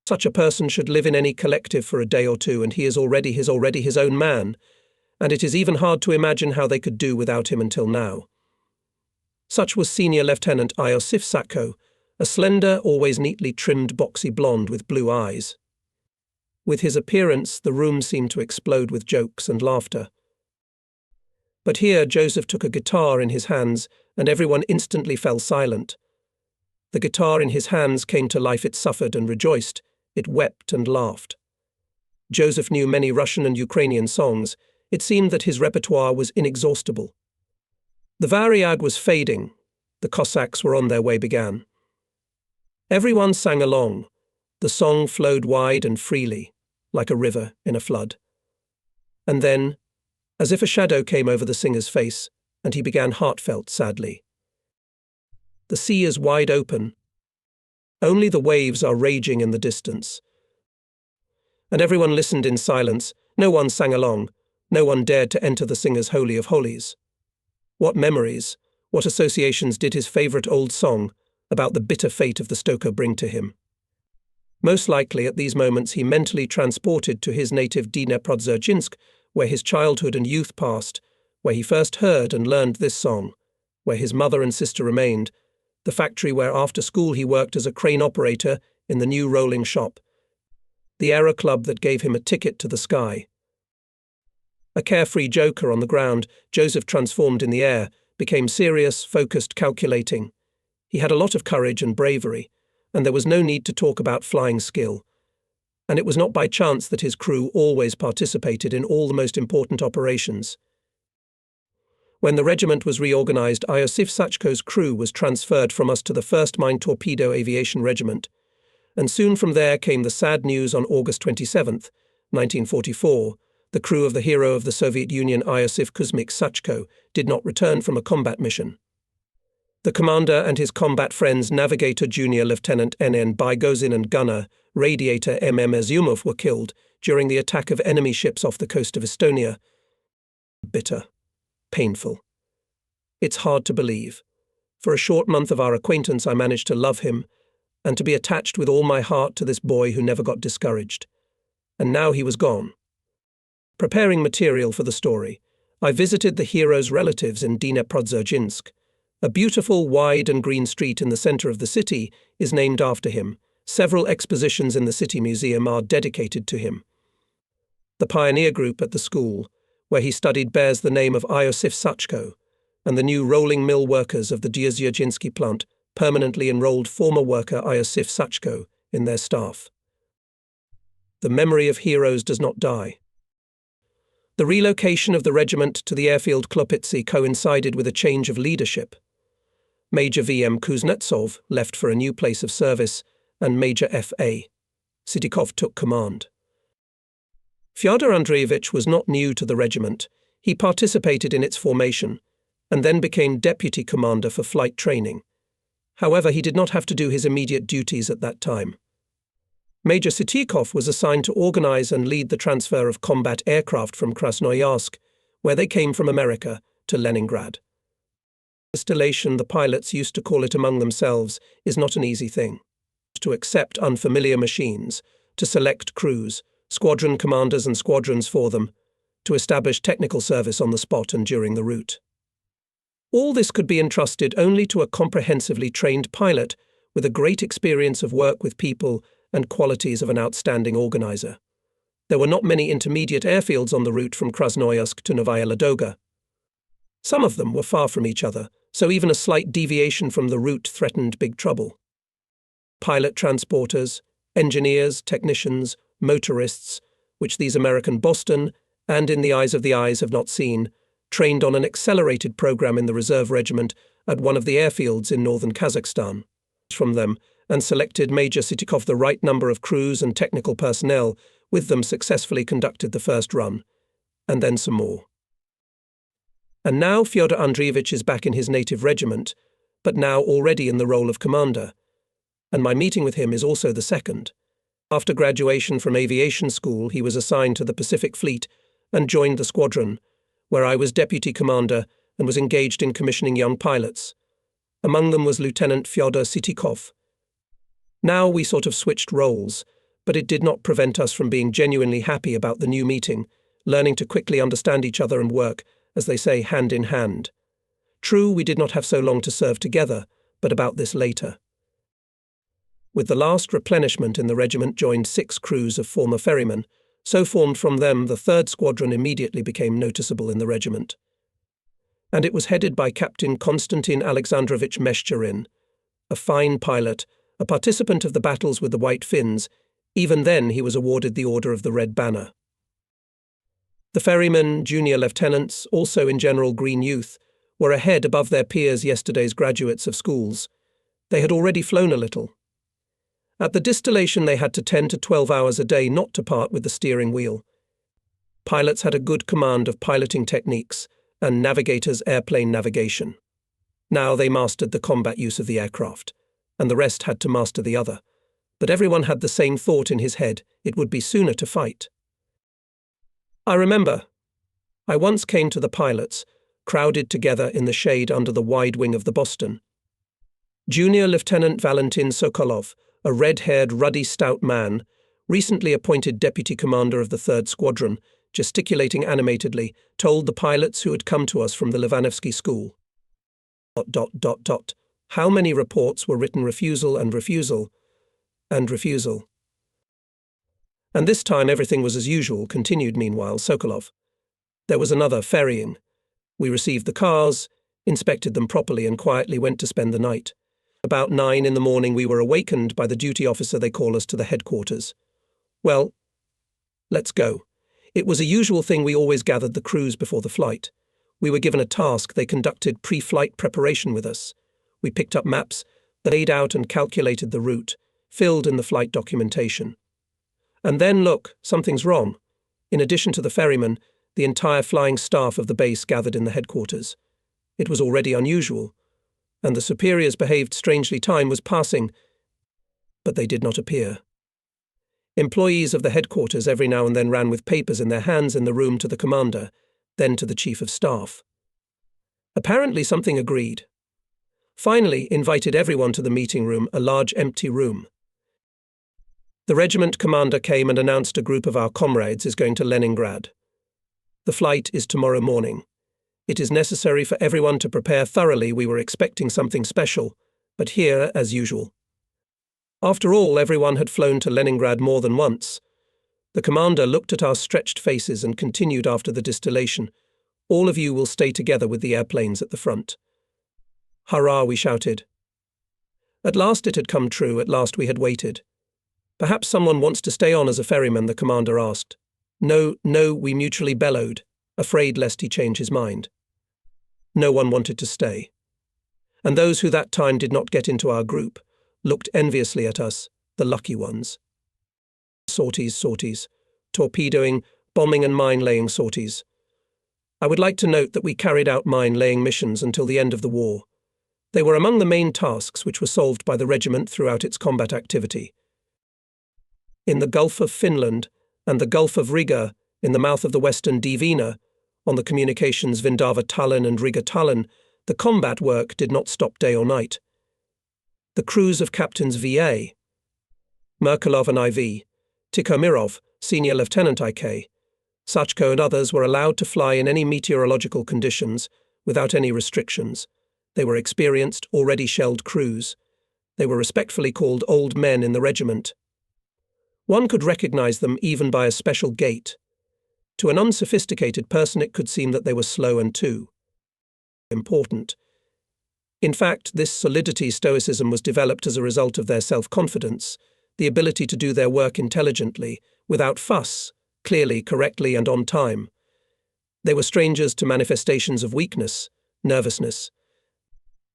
Such a person should live in any collective for a day or two, and he is already his own man, and it is even hard to imagine how they could do without him until now. Such was Senior Lieutenant Iosif Sachko, a slender, always neatly trimmed boxy blonde with blue eyes. With his appearance, the room seemed to explode with jokes and laughter. But here Joseph took a guitar in his hands, and everyone instantly fell silent. The guitar in his hands came to life. It suffered and rejoiced. It wept and laughed. Joseph knew many Russian and Ukrainian songs. It seemed that his repertoire was inexhaustible. The Variag was fading. The Cossacks were on their way began. Everyone sang along. The song flowed wide and freely, like a river in a flood. And then, as if a shadow came over the singer's face, and he began heartfelt sadly. The sea is wide open. Only the waves are raging in the distance. And everyone listened in silence. No one sang along. No one dared to enter the singer's Holy of Holies. What memories, what associations did his favourite old song about the bitter fate of the stoker bring to him? Most likely at these moments he mentally transported to his native Dniprodzerzhinsk, where his childhood and youth passed, where he first heard and learned this song, where his mother and sister remained, the factory where after school he worked as a crane operator in the new rolling shop, the aero club that gave him a ticket to the sky. A carefree joker on the ground, Joseph transformed in the air, became serious, focused, calculating. He had a lot of courage and bravery, and there was no need to talk about flying skill. And it was not by chance that his crew always participated in all the most important operations. When the regiment was reorganized, Iosif Sachko's crew was transferred from us to the 1st Mine Torpedo Aviation Regiment, and soon from there came the sad news on August 27th, 1944, the crew of the hero of the Soviet Union Iosif Kuzmik Sachko did not return from a combat mission. The commander and his combat friends, Navigator Junior Lieutenant N.N. Bygozin and gunner, Radiator M.M. Izumov, were killed during the attack of enemy ships off the coast of Estonia. Bitter. Painful. It's hard to believe. For a short month of our acquaintance I managed to love him, and to be attached with all my heart to this boy who never got discouraged. And now he was gone. Preparing material for the story, I visited the hero's relatives in Dniprodzerzhinsk. A beautiful, wide and green street in the center of the city is named after him. Several expositions in the city museum are dedicated to him. The pioneer group at the school, where he studied, bears the name of Iosif Sachko, and the new rolling mill workers of the Dzierżyński plant permanently enrolled former worker Iosif Sachko in their staff. The memory of heroes does not die. The relocation of the regiment to the airfield Klopitsi coincided with a change of leadership. Major V.M. Kuznetsov left for a new place of service, and Major F.A. Sidikov took command. Fyodor Andreevich was not new to the regiment. He participated in its formation, and then became deputy commander for flight training. However, he did not have to do his immediate duties at that time. Major Sitikov was assigned to organize and lead the transfer of combat aircraft from Krasnoyarsk, where they came from America, to Leningrad. Installation, the pilots used to call it among themselves, is not an easy thing. To accept unfamiliar machines, to select crews, squadron commanders and squadrons for them, to establish technical service on the spot and during the route. All this could be entrusted only to a comprehensively trained pilot with a great experience of work with people and qualities of an outstanding organizer. There were not many intermediate airfields on the route from Krasnoyarsk to Novaya Ladoga. Some of them were far from each other, so even a slight deviation from the route threatened big trouble. Pilot transporters, engineers, technicians, motorists, which these American Boston, and in the eyes of the eyes have not seen, trained on an accelerated program in the reserve regiment at one of the airfields in northern Kazakhstan. From them, and selected Major Sitikov the right number of crews and technical personnel, with them successfully conducted the first run, and then some more. And now Fyodor Andreevich is back in his native regiment, but now already in the role of commander, and my meeting with him is also the second. After graduation from aviation school, he was assigned to the Pacific Fleet and joined the squadron, where I was deputy commander and was engaged in commissioning young pilots. Among them was Lieutenant Fyodor Sitikov. Now we sort of switched roles, but it did not prevent us from being genuinely happy about the new meeting, learning to quickly understand each other and work, as they say, hand in hand. True, we did not have so long to serve together, but about this later. With the last replenishment in the regiment joined 6 crews of former ferrymen. So formed from them, the 3rd Squadron immediately became noticeable in the regiment. and it was headed by Captain Konstantin Alexandrovich Meshcherin, a fine pilot, a participant of the battles with the White Finns. Even then he was awarded the Order of the Red Banner. The ferrymen, junior lieutenants, also in general green youth, were ahead above their peers, yesterday's graduates of schools. They had already flown a little. At the distillation they had to 10 to 12 hours a day not to part with the steering wheel. Pilots had a good command of piloting techniques, and navigators airplane navigation. Now they mastered the combat use of the aircraft, and the rest had to master the other. But everyone had the same thought in his head: it would be sooner to fight. I remember, I once came to the pilots, crowded together in the shade under the wide wing of the Boston. Junior Lieutenant Valentin Sokolov, a red-haired, ruddy, stout man, recently appointed deputy commander of the 3rd Squadron, gesticulating animatedly, told the pilots who had come to us from the Livanevsky school. How many reports were written refusal and refusal and refusal. And this time everything was as usual, continued meanwhile Sokolov. There was another ferrying. We received the cars, inspected them properly, and quietly went to spend the night. About 9 in the morning we were awakened by the duty officer. They call us to the headquarters. Well, let's go. It was a usual thing. We always gathered the crews before the flight. We were given a task. They conducted pre-flight preparation with us. We picked up maps, laid out and calculated the route, filled in the flight documentation. And then look, something's wrong. In addition to the ferryman, the entire flying staff of the base gathered in the headquarters. It was already unusual, and the superiors behaved strangely. Time was passing, but they did not appear. Employees of the headquarters every now and then ran with papers in their hands in the room to the commander, then to the chief of staff. Apparently something agreed. Finally invited everyone to the meeting room, a large empty room. The regiment commander came and announced a group of our comrades is going to Leningrad. The flight is tomorrow morning. It is necessary for everyone to prepare thoroughly. We were expecting something special, but here as usual. After all, everyone had flown to Leningrad more than once. The commander looked at our stretched faces and continued after the distillation. All of you will stay together with the airplanes at the front. Hurrah, we shouted. At last it had come true. At last we had waited. Perhaps someone wants to stay on as a ferryman, the commander asked. No, we mutually bellowed, afraid lest he change his mind. No one wanted to stay. And those who that time did not get into our group looked enviously at us, the lucky ones. Sorties, torpedoing, bombing and mine-laying sorties. I would like to note that we carried out mine-laying missions until the end of the war. They were among the main tasks which were solved by the regiment throughout its combat activity. In the Gulf of Finland and the Gulf of Riga, in the mouth of the western Divina, on the communications Vindava-Tallinn and Riga-Tallinn, the combat work did not stop day or night. The crews of Captains V.A., Merkulov and I.V., Tikhomirov, Senior Lieutenant I.K., Sachko and others were allowed to fly in any meteorological conditions, without any restrictions. They were experienced, already shelled crews. They were respectfully called old men in the regiment. One could recognize them even by a special gait. To an unsophisticated person it could seem that they were slow and too important. In fact, this solidity stoicism was developed as a result of their self-confidence, the ability to do their work intelligently, without fuss, clearly, correctly, and on time. They were strangers to manifestations of weakness, nervousness.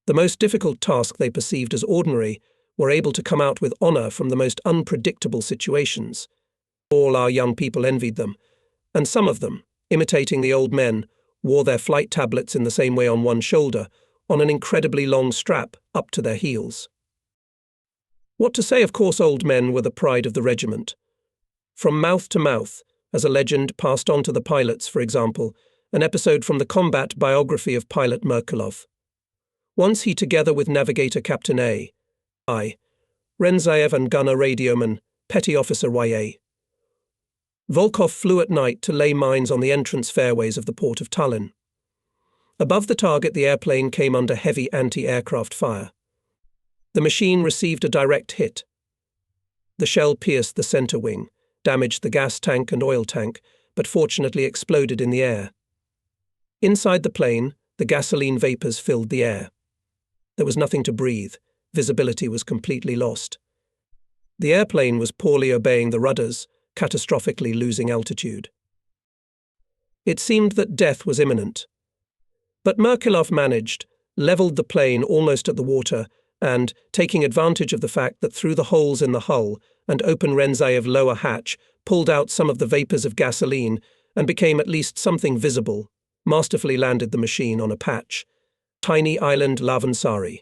The most difficult task they perceived as ordinary were able to come out with honor from the most unpredictable situations. All our young people envied them, and some of them, imitating the old men, wore their flight tablets in the same way on one shoulder, on an incredibly long strap up to their heels. What to say, of course, old men were the pride of the regiment. From mouth to mouth, as a legend passed on to the pilots, for example, an episode from the combat biography of pilot Merkulov. Once he, together with navigator Captain A. I. Renzaev and gunner radioman, petty officer Y.A. Volkov flew at night to lay mines on the entrance fairways of the port of Tallinn. Above the target, the airplane came under heavy anti-aircraft fire. The machine received a direct hit. The shell pierced the center wing, damaged the gas tank and oil tank, but fortunately exploded in the air. Inside the plane, The gasoline vapors filled the air. There was nothing to breathe. Visibility was completely lost. The airplane was poorly obeying the rudders, catastrophically losing altitude. It seemed that death was imminent. But Merkulov managed, leveled the plane almost at the water, and, taking advantage of the fact that through the holes in the hull and open Renzaev lower hatch, pulled out some of the vapors of gasoline and became at least something visible, masterfully landed the machine on a patch. Tiny island Lavansari.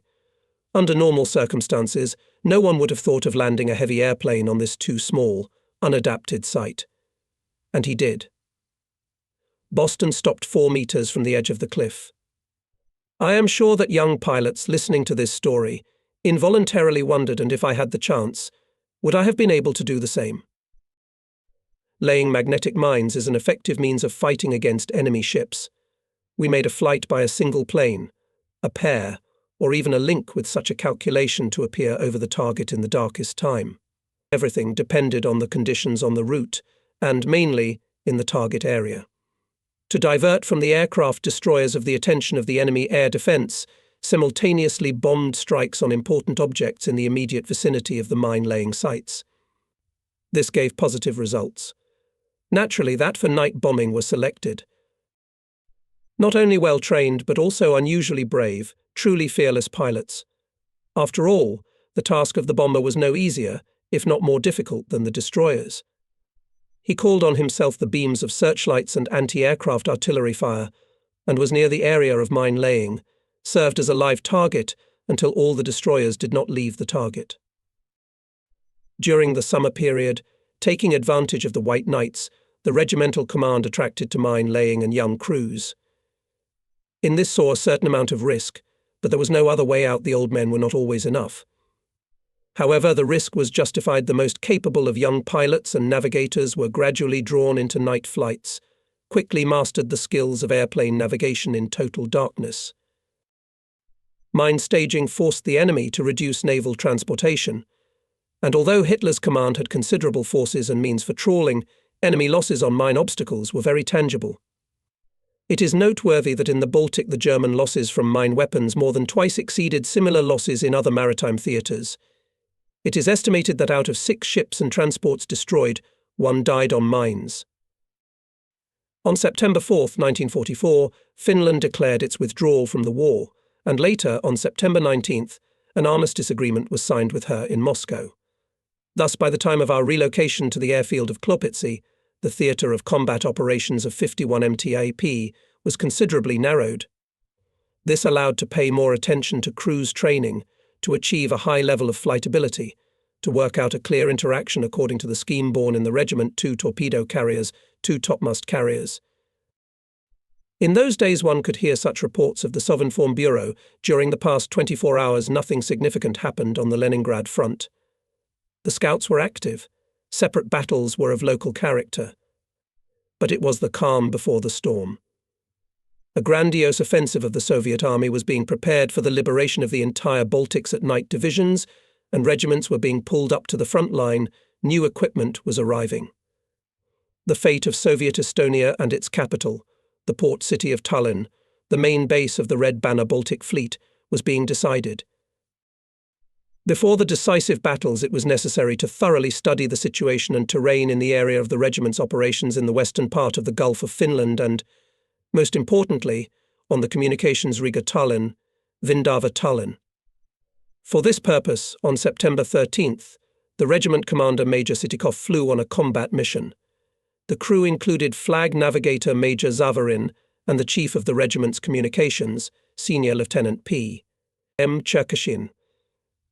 Under normal circumstances, no one would have thought of landing a heavy airplane on this too small, unadapted site. And he did. Boston stopped 4 meters from the edge of the cliff. I am sure that young pilots listening to this story involuntarily wondered, and if I had the chance, would I have been able to do the same? Laying magnetic mines is an effective means of fighting against enemy ships. We made a flight by a single plane, a pair, or even a link with such a calculation to appear over the target in the darkest time. Everything depended on the conditions on the route, and mainly in the target area. To divert from the aircraft destroyers of the attention of the enemy air defense, simultaneously bombed strikes on important objects in the immediate vicinity of the mine-laying sites. This gave positive results. Naturally, that for night bombing was selected. Not only well-trained, but also unusually brave, truly fearless pilots. After all, the task of the bomber was no easier, if not more difficult, than the destroyers. He called on himself the beams of searchlights and anti-aircraft artillery fire, and was near the area of mine laying, served as a live target until all the destroyers did not leave the target. During the summer period, taking advantage of the white nights, the regimental command attracted to mine laying and young crews. In this saw a certain amount of risk, but there was no other way out. The old men were not always enough. However, the risk was justified. The most capable of young pilots and navigators were gradually drawn into night flights, quickly mastered the skills of airplane navigation in total darkness. Mine staging forced the enemy to reduce naval transportation, and although Hitler's command had considerable forces and means for trawling, enemy losses on mine obstacles were very tangible. It is noteworthy that in the Baltic the German losses from mine weapons more than twice exceeded similar losses in other maritime theatres. It is estimated that out of 6 ships and transports destroyed, 1 died on mines. On September 4, 1944, Finland declared its withdrawal from the war, and later, on September 19th, an armistice agreement was signed with her in Moscow. Thus, by the time of our relocation to the airfield of Klopitsi, the theatre of combat operations of 51 MTAP was considerably narrowed. This allowed to pay more attention to cruise training, to achieve a high level of flightability, to work out a clear interaction according to the scheme born in the regiment: 2 torpedo carriers, 2 topmast carriers. In those days one could hear such reports of the Sovinform Bureau: during the past 24 hours nothing significant happened on the Leningrad front. The scouts were active. Separate battles were of local character. But it was the calm before the storm. A grandiose offensive of the Soviet army was being prepared for the liberation of the entire Baltics at night. Divisions and regiments were being pulled up to the front line. New equipment was arriving. The fate of Soviet Estonia and its capital, the port city of Tallinn, the main base of the Red Banner Baltic Fleet, was being decided. Before the decisive battles, it was necessary to thoroughly study the situation and terrain in the area of the regiment's operations in the western part of the Gulf of Finland and, most importantly, on the communications Riga-Tallinn, Vindava-Tallinn. For this purpose, on September 13th, the regiment commander Major Sitikov flew on a combat mission. The crew included Flag Navigator Major Zavarin and the chief of the regiment's communications, Senior Lieutenant P. M. Cherkashin.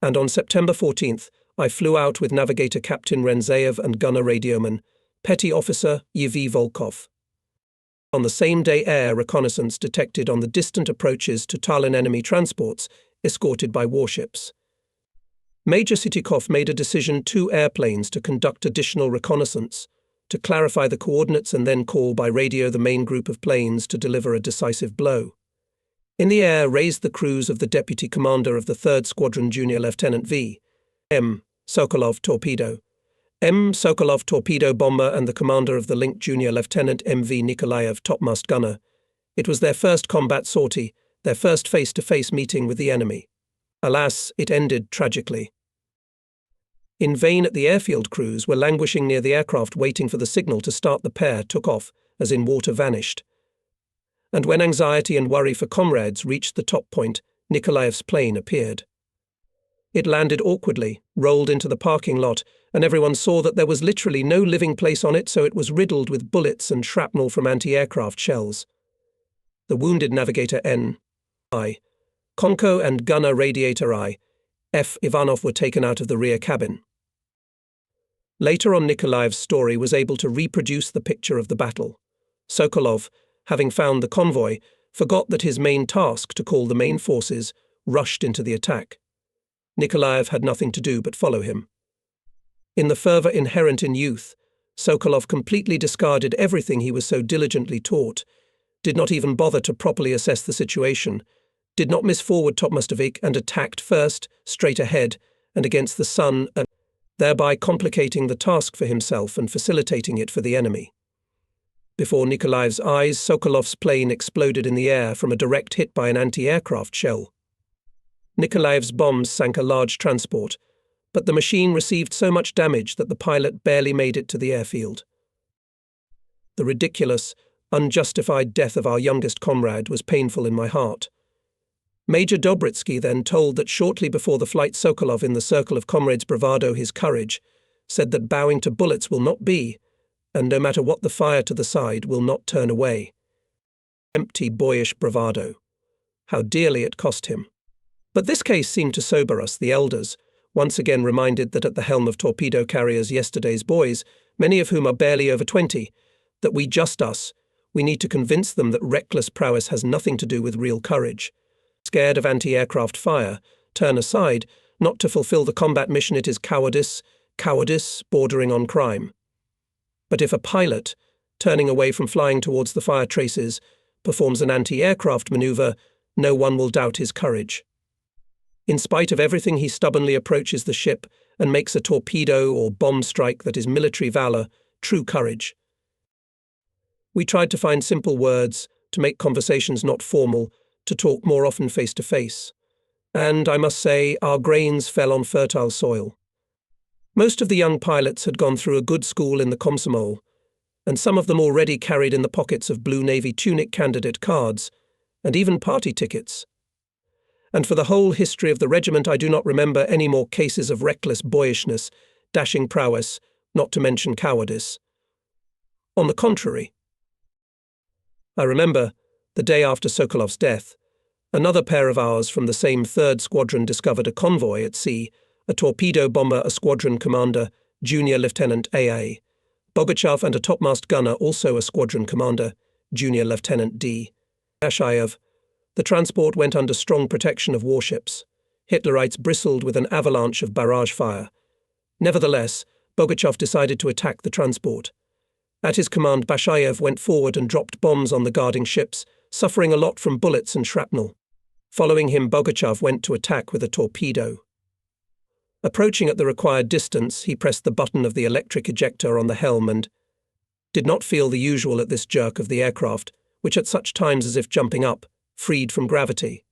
And on September 14th, I flew out with Navigator Captain Renzaev and gunner radioman, Petty Officer Yevgeny Volkov. On the same day, air reconnaissance detected on the distant approaches to Tallinn enemy transports escorted by warships. Major Sitikov made a decision: 2 airplanes to conduct additional reconnaissance, to clarify the coordinates and then call by radio the main group of planes to deliver a decisive blow. In the air raised the crews of the deputy commander of the 3rd Squadron Junior Lieutenant V. M. Sokolov Torpedo, M. Sokolov Torpedo Bomber, and the commander of the Link Junior Lieutenant M.V. Nikolaev Topmast Gunner, It was their first combat sortie, their first face-to-face meeting with the enemy. Alas, it ended tragically. In vain at the airfield, crews were languishing near the aircraft waiting for the signal to start. The pair took off, as in water vanished. And when anxiety and worry for comrades reached the top point, Nikolaev's plane appeared. It landed awkwardly, rolled into the parking lot, and everyone saw that there was literally no living place on it, so it was riddled with bullets and shrapnel from anti-aircraft shells. The wounded navigator N.I. Konko and gunner radiator I.F. Ivanov were taken out of the rear cabin. Later on, Nikolaev's story was able to reproduce the picture of the battle. Sokolov, having found the convoy, forgot that his main task to call the main forces rushed into the attack. Nikolaev had nothing to do but follow him. In the fervour inherent in youth, Sokolov completely discarded everything he was so diligently taught, did not even bother to properly assess the situation, did not miss forward Topmast and attacked first, straight ahead, and against the sun, thereby complicating the task for himself and facilitating it for the enemy. Before Nikolaev's eyes, Sokolov's plane exploded in the air from a direct hit by an anti-aircraft shell. Nikolaev's bombs sank a large transport, but the machine received so much damage that the pilot barely made it to the airfield. The ridiculous, unjustified death of our youngest comrade was painful in my heart. Major Dobritsky then told that shortly before the flight, Sokolov, in the circle of comrades' bravado, his courage, said that bowing to bullets will not be, and no matter what the fire to the side, will not turn away. Empty, boyish bravado. How dearly it cost him. But this case seemed to sober us, the elders, once again reminded that at the helm of torpedo carriers yesterday's boys, many of whom are barely over 20, that we need to convince them that reckless prowess has nothing to do with real courage. Scared of anti-aircraft fire, turn aside, not to fulfill the combat mission. It is cowardice bordering on crime. But if a pilot, turning away from flying towards the fire traces, performs an anti-aircraft maneuver, no one will doubt his courage. In spite of everything, he stubbornly approaches the ship and makes a torpedo or bomb strike that is military valor, true courage. We tried to find simple words, to make conversations not formal, to talk more often face to face. And, I must say, our grains fell on fertile soil. Most of the young pilots had gone through a good school in the Komsomol, and some of them already carried in the pockets of Blue Navy tunic candidate cards, and even party tickets. And for the whole history of the regiment, I do not remember any more cases of reckless boyishness, dashing prowess, not to mention cowardice. On the contrary, I remember, the day after Sokolov's death, another pair of ours from the same 3rd Squadron discovered a convoy at sea, a torpedo bomber, a squadron commander, Junior Lieutenant A.A., Bogachev, and a topmast gunner, also a squadron commander, Junior Lieutenant D. Bashayev. The transport went under strong protection of warships. Hitlerites bristled with an avalanche of barrage fire. Nevertheless, Bogachev decided to attack the transport. At his command, Bashayev went forward and dropped bombs on the guarding ships, suffering a lot from bullets and shrapnel. Following him, Bogachev went to attack with a torpedo. Approaching at the required distance, he pressed the button of the electric ejector on the helm and did not feel the usual at this jerk of the aircraft, which at such times, as if jumping up, freed from gravity.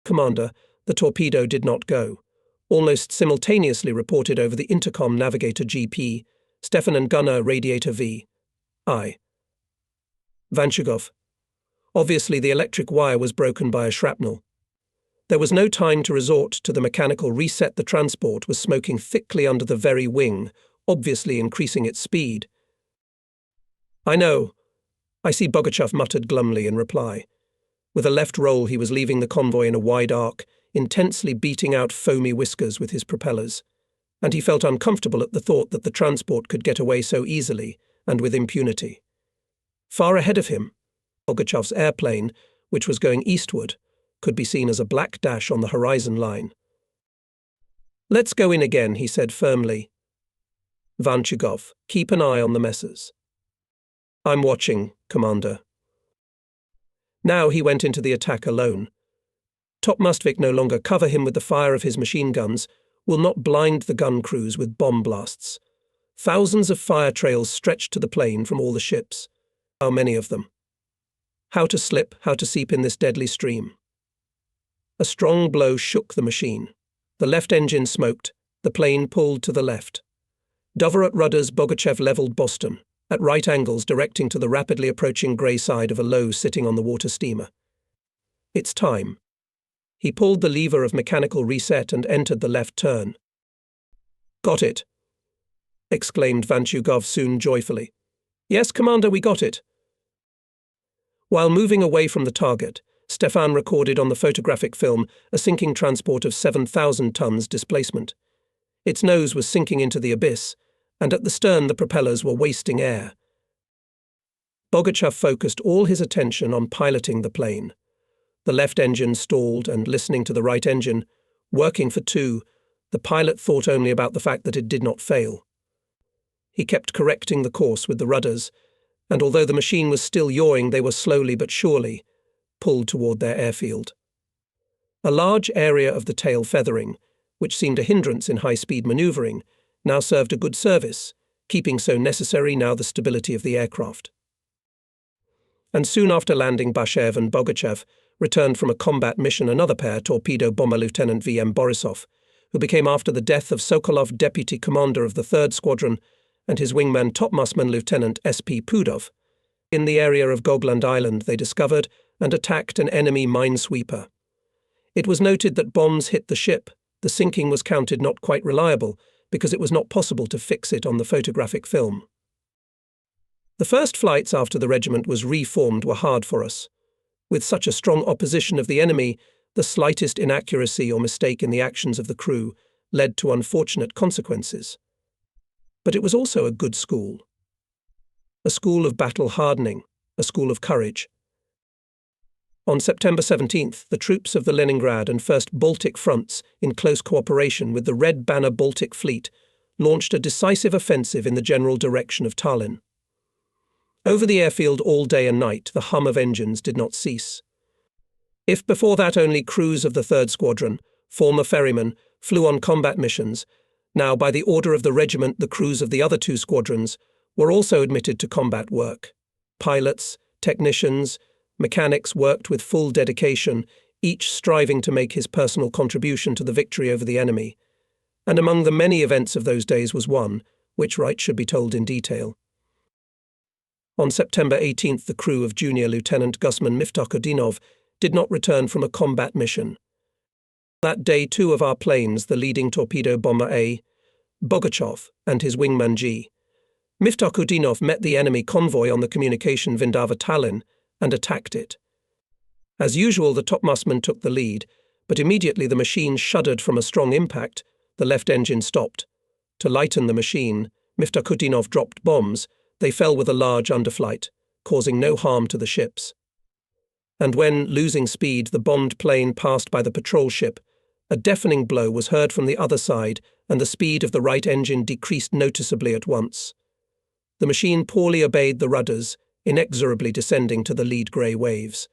Commander, the torpedo did not go. Almost simultaneously reported over the intercom navigator GP, Stefan and gunner radiator V. I. Vanchugov. Obviously the electric wire was broken by a shrapnel. There was no time to resort to the mechanical reset. The transport was smoking thickly under the very wing, obviously increasing its speed. I know. I see, Bogachev muttered glumly in reply. With a left roll he was leaving the convoy in a wide arc, intensely beating out foamy whiskers with his propellers. And he felt uncomfortable at the thought that the transport could get away so easily and with impunity. Far ahead of him, Bogachev's airplane, which was going eastward, could be seen as a black dash on the horizon line. Let's go in again, he said firmly. Vanchugov, keep an eye on the messers. I'm watching, Commander. Now he went into the attack alone. Topmastvik no longer cover him with the fire of his machine guns, will not blind the gun crews with bomb blasts. Thousands of fire trails stretched to the plain from all the ships. How many of them? How to slip, how to seep in this deadly stream. A strong blow shook the machine. The left engine smoked. The plane pulled to the left. Dover at rudders, Bogachev levelled Boston, at right angles directing to the rapidly approaching grey side of a low sitting on the water steamer. It's time. He pulled the lever of mechanical reset and entered the left turn. Got it, exclaimed Vanchugov soon joyfully. Yes, Commander, we got it. While moving away from the target, Stefan recorded on the photographic film a sinking transport of 7,000 tons displacement. Its nose was sinking into the abyss, and at the stern the propellers were wasting air. Bogachev focused all his attention on piloting the plane. The left engine stalled, and listening to the right engine, working for two, the pilot thought only about the fact that it did not fail. He kept correcting the course with the rudders, and although the machine was still yawing, they were slowly but surely pulled toward their airfield. A large area of the tail feathering, which seemed a hindrance in high-speed manoeuvring, now served a good service, keeping so necessary now the stability of the aircraft. And soon after landing, Bashev and Bogachev returned from a combat mission another pair, torpedo bomber Lieutenant V.M. Borisov, who became after the death of Sokolov deputy commander of the 3rd Squadron, and his wingman Topmastman Lieutenant S.P. Pudov. In the area of Gogland Island they discovered and attacked an enemy minesweeper. It was noted that bombs hit the ship. The sinking was counted not quite reliable because it was not possible to fix it on the photographic film. The first flights after the regiment was reformed were hard for us. With such a strong opposition of the enemy, the slightest inaccuracy or mistake in the actions of the crew led to unfortunate consequences. But it was also a good school. A school of battle hardening, a school of courage. On September 17th, the troops of the Leningrad and First Baltic Fronts, in close cooperation with the Red Banner Baltic Fleet, launched a decisive offensive in the general direction of Tallinn. Over the airfield all day and night, the hum of engines did not cease. If before that only crews of the 3rd Squadron, former ferrymen, flew on combat missions, now by the order of the regiment the crews of the other 2 squadrons were also admitted to combat work. Pilots, technicians, mechanics worked with full dedication, each striving to make his personal contribution to the victory over the enemy. And among the many events of those days was one, which right should be told in detail. On September 18th, the crew of Junior Lieutenant Gusman Miftakhodinov did not return from a combat mission. That day 2 of our planes, the leading torpedo bomber A, Bogachev, and his wingman G, Miftakhodinov met the enemy convoy on the communication Vindava Tallinn and attacked it. As usual, the topmastman took the lead, but immediately the machine shuddered from a strong impact. The left engine stopped. To lighten the machine, Miftakhodinov dropped bombs. They fell with a large underflight, causing no harm to the ships. And when, losing speed, the bombed plane passed by the patrol ship, a deafening blow was heard from the other side, and the speed of the right engine decreased noticeably at once. The machine poorly obeyed the rudders, inexorably descending to the lead grey waves.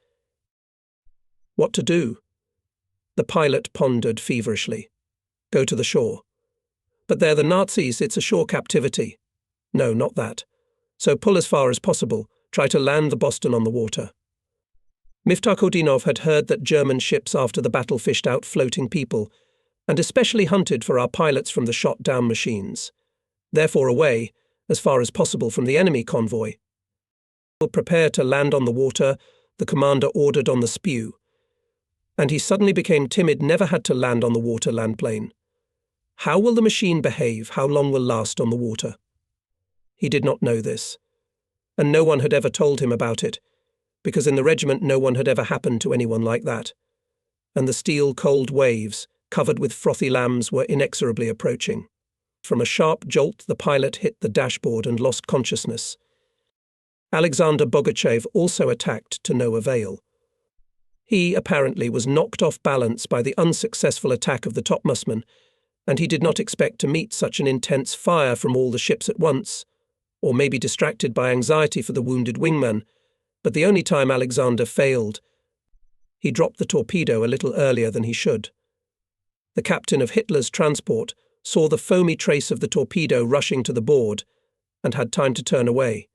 What to do? The pilot pondered feverishly. Go to the shore. But they're the Nazis, it's a shore captivity. No, not that. So pull as far as possible, try to land the Boston on the water. Miftakhodinov had heard that German ships after the battle fished out floating people, and especially hunted for our pilots from the shot-down machines. Therefore away, as far as possible from the enemy convoy. Prepare to land on the water, the commander ordered on the spew. And he suddenly became timid, never had to land on the water landplane. How will the machine behave? How long will last on the water? He did not know this, and no one had ever told him about it, because in the regiment no one had ever happened to anyone like that, and the steel-cold waves, covered with frothy lambs, were inexorably approaching. From a sharp jolt the pilot hit the dashboard and lost consciousness. Alexander Bogachev also attacked to no avail. He, apparently, was knocked off balance by the unsuccessful attack of the topmastman, and he did not expect to meet such an intense fire from all the ships at once, or maybe distracted by anxiety for the wounded wingman. But the only time Alexander failed, he dropped the torpedo a little earlier than he should. The captain of Hitler's transport saw the foamy trace of the torpedo rushing to the board and had time to turn away.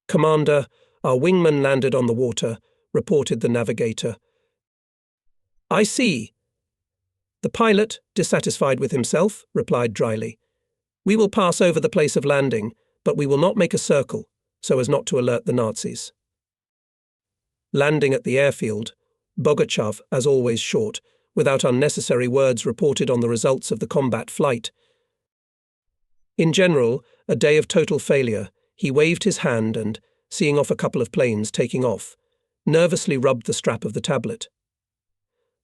Commander, Our wingman landed on the water, reported the navigator. I see. The pilot, dissatisfied with himself, replied dryly. We will pass over the place of landing, but we will not make a circle, so as not to alert the Nazis. Landing at the airfield, Bogachev, as always short, without unnecessary words reported on the results of the combat flight. In general, a day of total failure, he waved his hand and, seeing off a couple of planes taking off, nervously rubbed the strap of the tablet.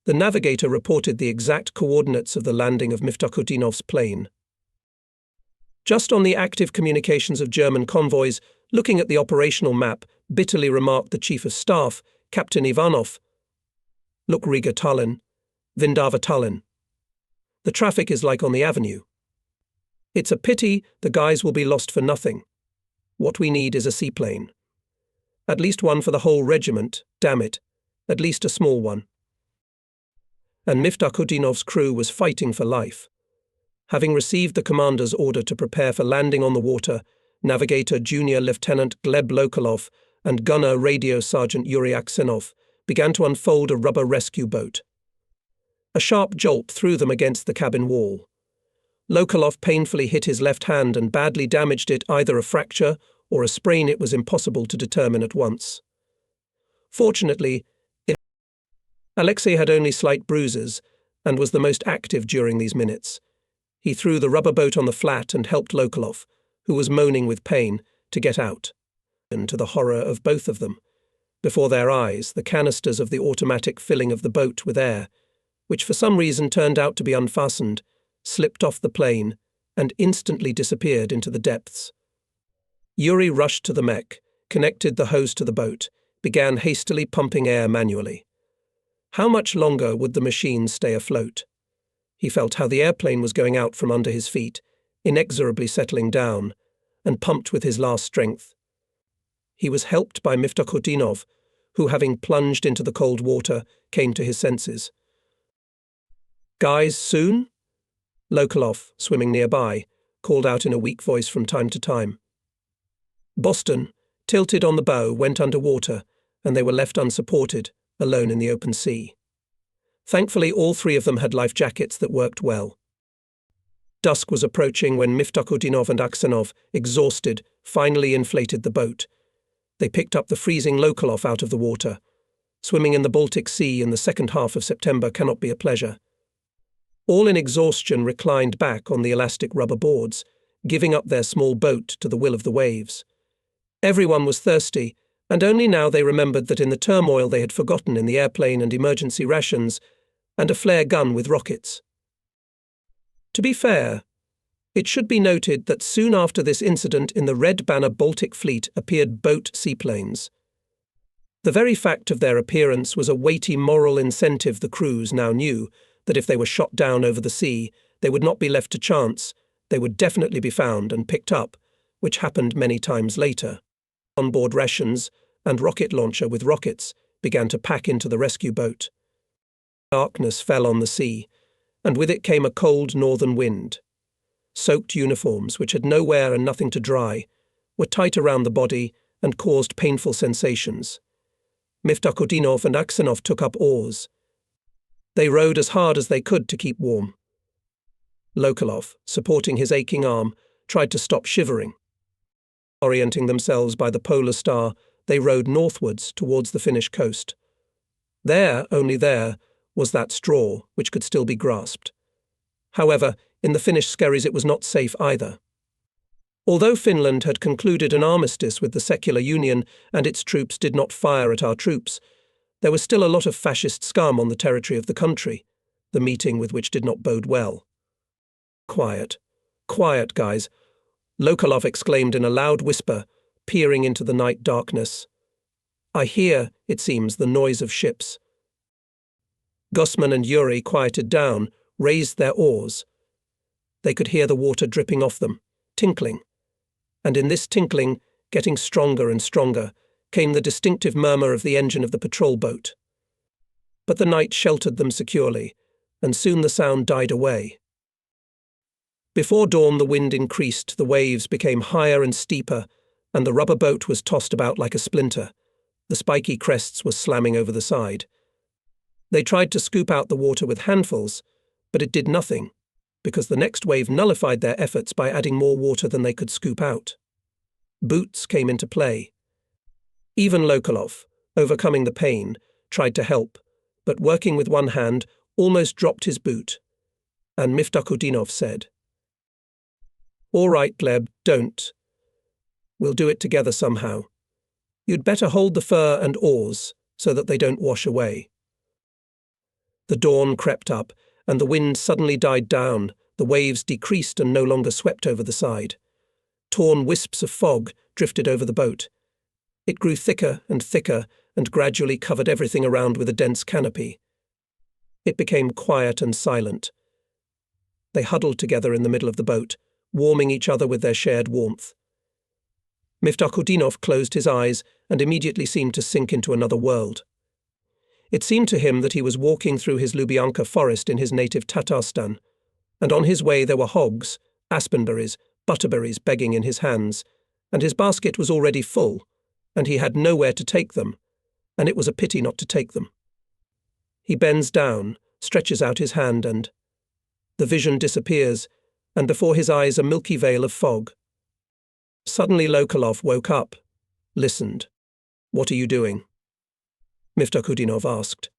The navigator reported the exact coordinates of the landing of Miftakhudinov's plane. Just on the active communications of German convoys, looking at the operational map, bitterly remarked the Chief of Staff, Captain Ivanov. Look, Riga Tallinn, Vindava Tallinn. The traffic is like on the avenue. It's a pity the guys will be lost for nothing. What we need is a seaplane. At least one for the whole regiment, damn it, at least a small one. And Miftakhudinov's crew was fighting for life. Having received the commander's order to prepare for landing on the water, Navigator Junior Lieutenant Gleb Lokolov and Gunner Radio Sergeant Yuri Aksenov began to unfold a rubber rescue boat. A sharp jolt threw them against the cabin wall. Lokolov painfully hit his left hand and badly damaged it, either a fracture or a sprain it was impossible to determine at once. Fortunately, Alexei had only slight bruises and was the most active during these minutes. He threw the rubber boat on the flat and helped Lokolov, who was moaning with pain, to get out. And to the horror of both of them, before their eyes, the canisters of the automatic filling of the boat with air, which for some reason turned out to be unfastened, slipped off the plane and instantly disappeared into the depths. Yuri rushed to the mech, connected the hose to the boat, began hastily pumping air manually. How much longer would the machine stay afloat? He felt how the airplane was going out from under his feet, inexorably settling down, and pumped with his last strength. He was helped by Miftakhudinov, who, having plunged into the cold water, came to his senses. Guys, soon? Lokolov, swimming nearby, called out in a weak voice from time to time. Boston, tilted on the bow, went under water, and they were left unsupported, alone in the open sea. Thankfully, all three of them had life jackets that worked well. Dusk was approaching when Miftakhudinov and Aksenov, exhausted, finally inflated the boat. They picked up the freezing Lokolov out of the water. Swimming in the Baltic Sea in the second half of September cannot be a pleasure. All in exhaustion reclined back on the elastic rubber boards, giving up their small boat to the will of the waves. Everyone was thirsty, and only now they remembered that in the turmoil they had forgotten in the airplane and emergency rations, and a flare gun with rockets. To be fair, it should be noted that soon after this incident in the Red Banner Baltic Fleet appeared boat seaplanes. The very fact of their appearance was a weighty moral incentive. The crews now knew that if they were shot down over the sea, they would not be left to chance, they would definitely be found and picked up, which happened many times later. Onboard rations and rocket launcher with rockets began to pack into the rescue boat. Darkness fell on the sea, and with it came a cold northern wind. Soaked uniforms, which had nowhere and nothing to dry, were tight around the body and caused painful sensations. Miftakhudinov and Aksenov took up oars. They rowed as hard as they could to keep warm. Lokolov, supporting his aching arm, tried to stop shivering. Orienting themselves by the polar star, they rowed northwards towards the Finnish coast. There, only there, was that straw which could still be grasped. However, in the Finnish skerries it was not safe either. Although Finland had concluded an armistice with the secular Union and its troops did not fire at our troops, there was still a lot of fascist scum on the territory of the country, the meeting with which did not bode well. Quiet, quiet, guys, Lokolov exclaimed in a loud whisper, peering into the night darkness. I hear, it seems, the noise of ships. Gusman and Yuri quieted down, raised their oars. They could hear the water dripping off them, tinkling. And in this tinkling, getting stronger and stronger, came the distinctive murmur of the engine of the patrol boat. But the night sheltered them securely, and soon the sound died away. Before dawn the wind increased, the waves became higher and steeper, and the rubber boat was tossed about like a splinter. The spiky crests were slamming over the side. They tried to scoop out the water with handfuls, but it did nothing, because the next wave nullified their efforts by adding more water than they could scoop out. Boots came into play. Even Lokolov, overcoming the pain, tried to help, but working with one hand, almost dropped his boot. And Miftakudinov said, "All right, Gleb, don't. We'll do it together somehow. You'd better hold the fur and oars so that they don't wash away." The dawn crept up, and the wind suddenly died down. The waves decreased and no longer swept over the side. Torn wisps of fog drifted over the boat. It grew thicker and gradually covered everything around with a dense canopy. It became quiet and silent. They huddled together in the middle of the boat, warming each other with their shared warmth. Miftakudinov closed his eyes and immediately seemed to sink into another world. It seemed to him that he was walking through his Lubyanka forest in his native Tatarstan, and on his way there were hogs, aspenberries, butterberries begging in his hands, and his basket was already full, and he had nowhere to take them, and it was a pity not to take them. He bends down, stretches out his hand, and the vision disappears, and before his eyes a milky veil of fog. Suddenly Lokolov woke up, listened. "What are you doing?" Miftakudinov asked.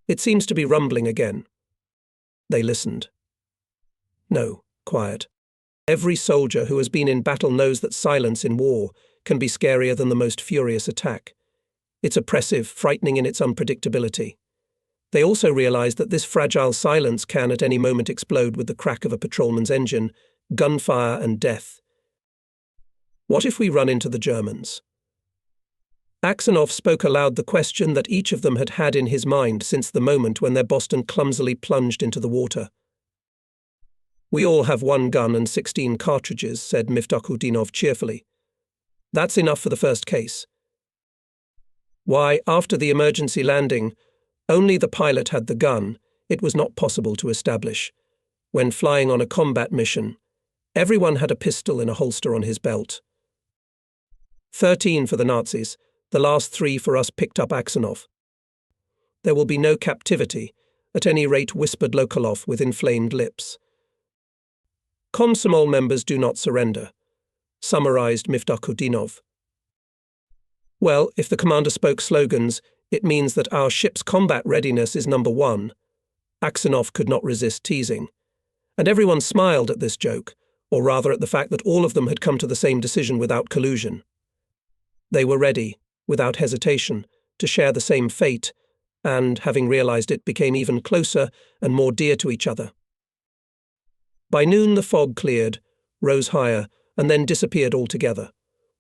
"It seems to be rumbling again." They listened. No, quiet. Every soldier who has been in battle knows that silence in war can be scarier than the most furious attack. It's oppressive, frightening in its unpredictability. They also realized that this fragile silence can at any moment explode with the crack of a patrolman's engine, gunfire and death. What if we run into the Germans? Aksionov spoke aloud the question that each of them had had in his mind since the moment when their Boston clumsily plunged into the water. "We all have 1 gun and 16 cartridges," said Miftakudinov cheerfully. "That's enough for the first case. Why, after the emergency landing, only the pilot had the gun. It was not possible to establish. When flying on a combat mission, everyone had a pistol in a holster on his belt. 13 for the Nazis, the last 3 for us," picked up Aksionov. "There will be no captivity, at any rate," whispered Lokolov with inflamed lips. "Komsomol members do not surrender," summarized Miftakudinov. "Well, if the commander spoke slogans, it means that our ship's combat readiness is number 1. Aksionov could not resist teasing. And everyone smiled at this joke, or rather at the fact that all of them had come to the same decision without collusion. They were ready, without hesitation, to share the same fate, and, having realized it, became even closer and more dear to each other. By noon the fog cleared, rose higher, and then disappeared altogether.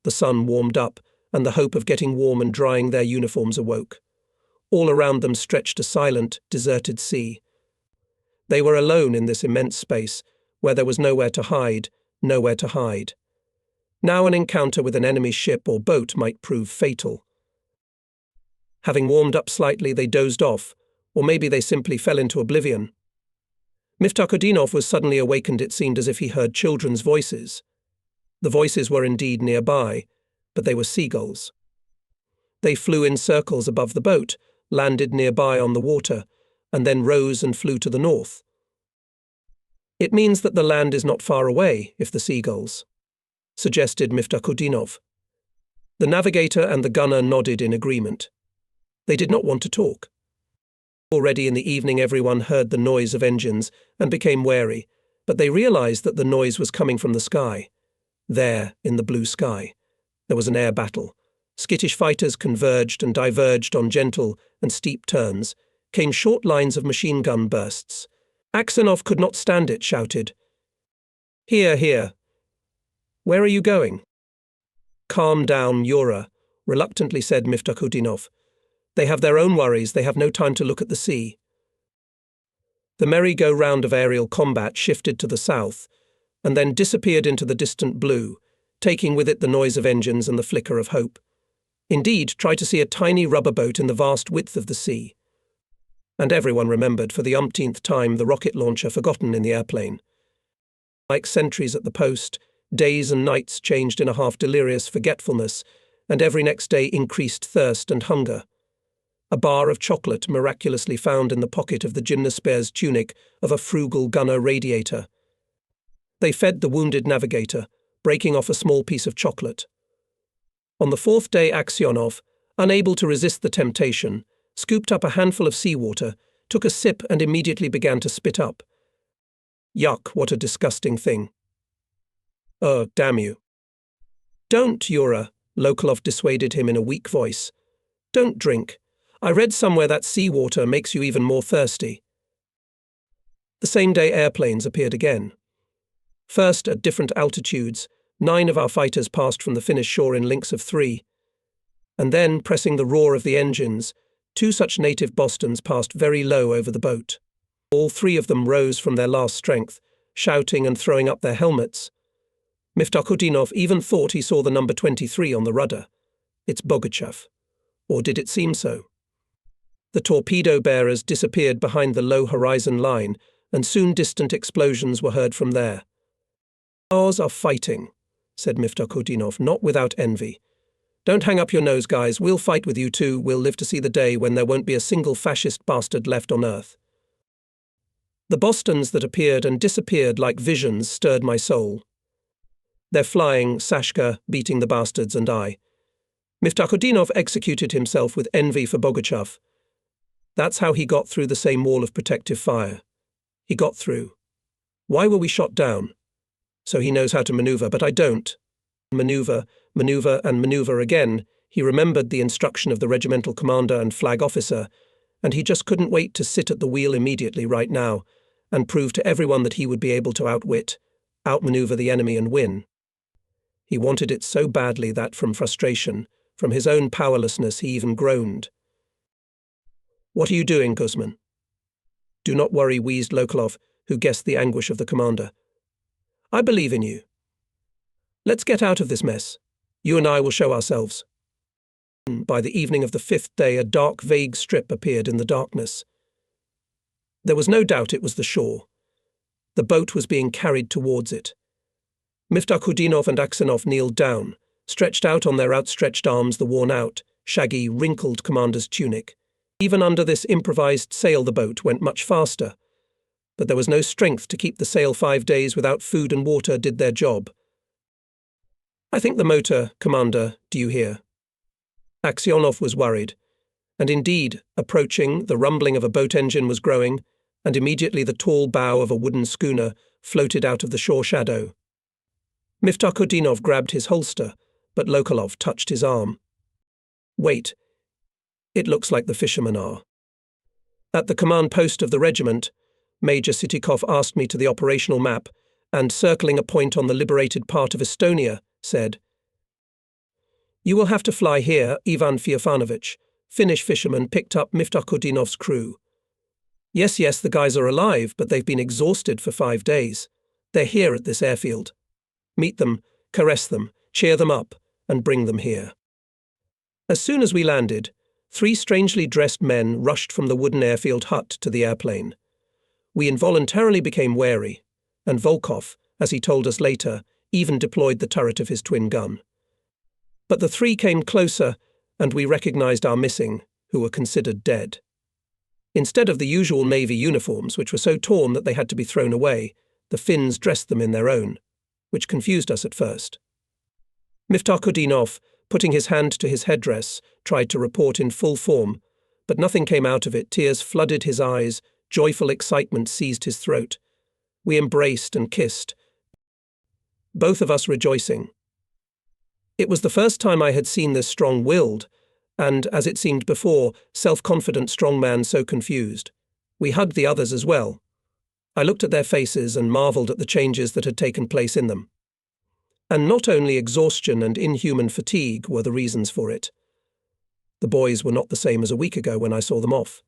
The sun warmed up, and the hope of getting warm and drying their uniforms awoke. All around them stretched a silent, deserted sea. They were alone in this immense space, where there was nowhere to hide, nowhere to hide. Now an encounter with an enemy ship or boat might prove fatal. Having warmed up slightly, they dozed off, or maybe they simply fell into oblivion. Miftakudinov was suddenly awakened. It seemed as if he heard children's voices. The voices were indeed nearby, but they were seagulls. They flew in circles above the boat, landed nearby on the water, and then rose and flew to the north. "It means that the land is not far away, if the seagulls," suggested Miftakudinov. The navigator and the gunner nodded in agreement. They did not want to talk. Already in the evening everyone heard the noise of engines and became wary, but they realized that the noise was coming from the sky. There, in the blue sky, there was an air battle. Skittish fighters converged and diverged on gentle and steep turns, came short lines of machine gun bursts. Aksionov could not stand it, shouted, "Here, here. Where are you going?" "Calm down, Yura," reluctantly said Miftakudinov. "They have their own worries, they have no time to look at the sea." The merry-go-round of aerial combat shifted to the south, and then disappeared into the distant blue, taking with it the noise of engines and the flicker of hope. Indeed, try to see a tiny rubber boat in the vast width of the sea. And everyone remembered for the umpteenth time the rocket launcher forgotten in the airplane. Like sentries at the post, Days and nights changed in a half-delirious forgetfulness, and every next day increased thirst and hunger. A bar of chocolate miraculously found in the pocket of the gymnospare's tunic of a frugal gunner radiator. They fed the wounded navigator, breaking off a small piece of chocolate. On the fourth day, Aksionov, unable to resist the temptation, scooped up a handful of seawater, took a sip and immediately began to spit up. Yuck, what a disgusting thing. Oh, damn you. Don't, Yura, Lokolov dissuaded him in a weak voice. Don't drink. I read somewhere that seawater makes you even more thirsty. The same day airplanes appeared again. First, at different altitudes, 9 of our fighters passed from the Finnish shore in links of 3. And then, pressing the roar of the engines, 2 such native Bostons passed very low over the boat. All 3 of them rose from their last strength, shouting and throwing up their helmets. Miftakhodinov even thought he saw the number 23 on the rudder. It's Boguchav. Or did it seem so? The torpedo bearers disappeared behind the low horizon line, and soon distant explosions were heard from there. Ours are fighting, said Miftakhodinov, not without envy. Don't hang up your nose, guys. We'll fight with you too. We'll live to see the day when there won't be a single fascist bastard left on earth. The Bostons that appeared and disappeared like visions stirred my soul. They're flying, Sachko, beating the bastards, and I. Miftakhodinov executed himself with envy for Boguchav. That's how he got through the same wall of protective fire. He got through. Why were we shot down? So he knows how to maneuver, but I don't. Maneuver, maneuver, and maneuver again. He remembered the instruction of the regimental commander and flag officer, and he just couldn't wait to sit at the wheel immediately right now and prove to everyone that he would be able to outmaneuver the enemy and win. He wanted it so badly that, from frustration, from his own powerlessness, he even groaned. What are you doing, Guzman? Do not worry, wheezed Lokolov, who guessed the anguish of the commander. I believe in you. Let's get out of this mess. You and I will show ourselves. By the evening of the 5th day, a dark, vague strip appeared in the darkness. There was no doubt it was the shore. The boat was being carried towards it. Miftakhodinov and Aksionov kneeled down, stretched out on their outstretched arms the worn-out, shaggy, wrinkled commander's tunic. Even under this improvised sail the boat went much faster, but there was no strength to keep the sail 5 days without food and water did their job. I think the motor, Commander, do you hear? Aksionov was worried, and indeed, approaching, the rumbling of a boat engine was growing, and immediately the tall bow of a wooden schooner floated out of the shore shadow. Miftakhodinov grabbed his holster, but Lokolov touched his arm. Wait. It looks like the fishermen are. At the command post of the regiment, Major Sitikov asked me to the operational map, and circling a point on the liberated part of Estonia, said, You will have to fly here, Ivan Feofanovich. Finnish fishermen picked up Miftakhodinov's crew. Yes, the guys are alive, but they've been exhausted for 5 days. They're here at this airfield. Meet them, caress them, cheer them up, and bring them here. As soon as we landed, 3 strangely dressed men rushed from the wooden airfield hut to the airplane. We involuntarily became wary, and Volkov, as he told us later, even deployed the turret of his twin gun. But the 3 came closer, and we recognized our missing, who were considered dead. Instead of the usual Navy uniforms, which were so torn that they had to be thrown away, the Finns dressed them in their own, which confused us at first. Miftakhodinov, putting his hand to his headdress, tried to report in full form, but nothing came out of it. Tears flooded his eyes, joyful excitement seized his throat. We embraced and kissed, both of us rejoicing. It was the first time I had seen this strong-willed, and, as it seemed before, self-confident strong man so confused. We hugged the others as well. I looked at their faces and marvelled at the changes that had taken place in them. And not only exhaustion and inhuman fatigue were the reasons for it. The boys were not the same as a week ago when I saw them off.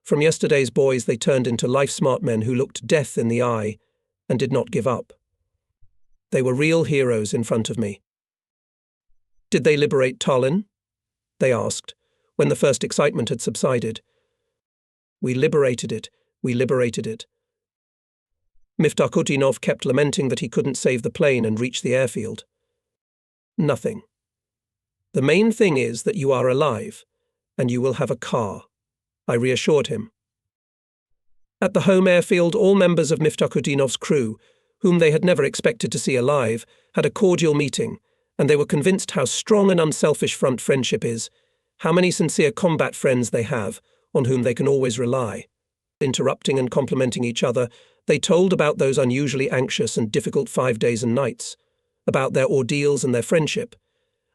From yesterday's boys they turned into life-smart men who looked death in the eye and did not give up. They were real heroes in front of me. Did they liberate Tallinn? They asked, when the first excitement had subsided. We liberated it. Miftakhutinov kept lamenting that he couldn't save the plane and reach the airfield. Nothing. The main thing is that you are alive, and you will have a car, I reassured him. At the home airfield, all members of Miftakhutinov's crew, whom they had never expected to see alive, had a cordial meeting, and they were convinced how strong and unselfish front friendship is, how many sincere combat friends they have, on whom they can always rely. Interrupting and complimenting each other, they told about those unusually anxious and difficult 5 days and nights, about their ordeals and their friendship,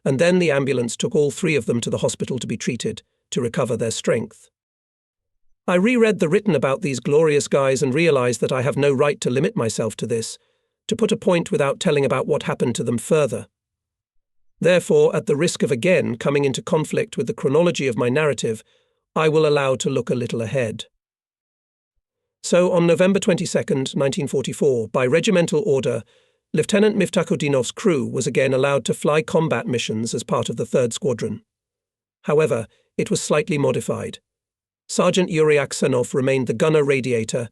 and then the ambulance took all 3 of them to the hospital to be treated, to recover their strength. I reread the written about these glorious guys and realized that I have no right to limit myself to this, to put a point without telling about what happened to them further. Therefore, at the risk of again coming into conflict with the chronology of my narrative, I will allow to look a little ahead. So, on November 22, 1944, by regimental order, Lieutenant Miftakhudinov's crew was again allowed to fly combat missions as part of the 3rd Squadron. However, it was slightly modified. Sergeant Yuri Aksenov remained the gunner radiator,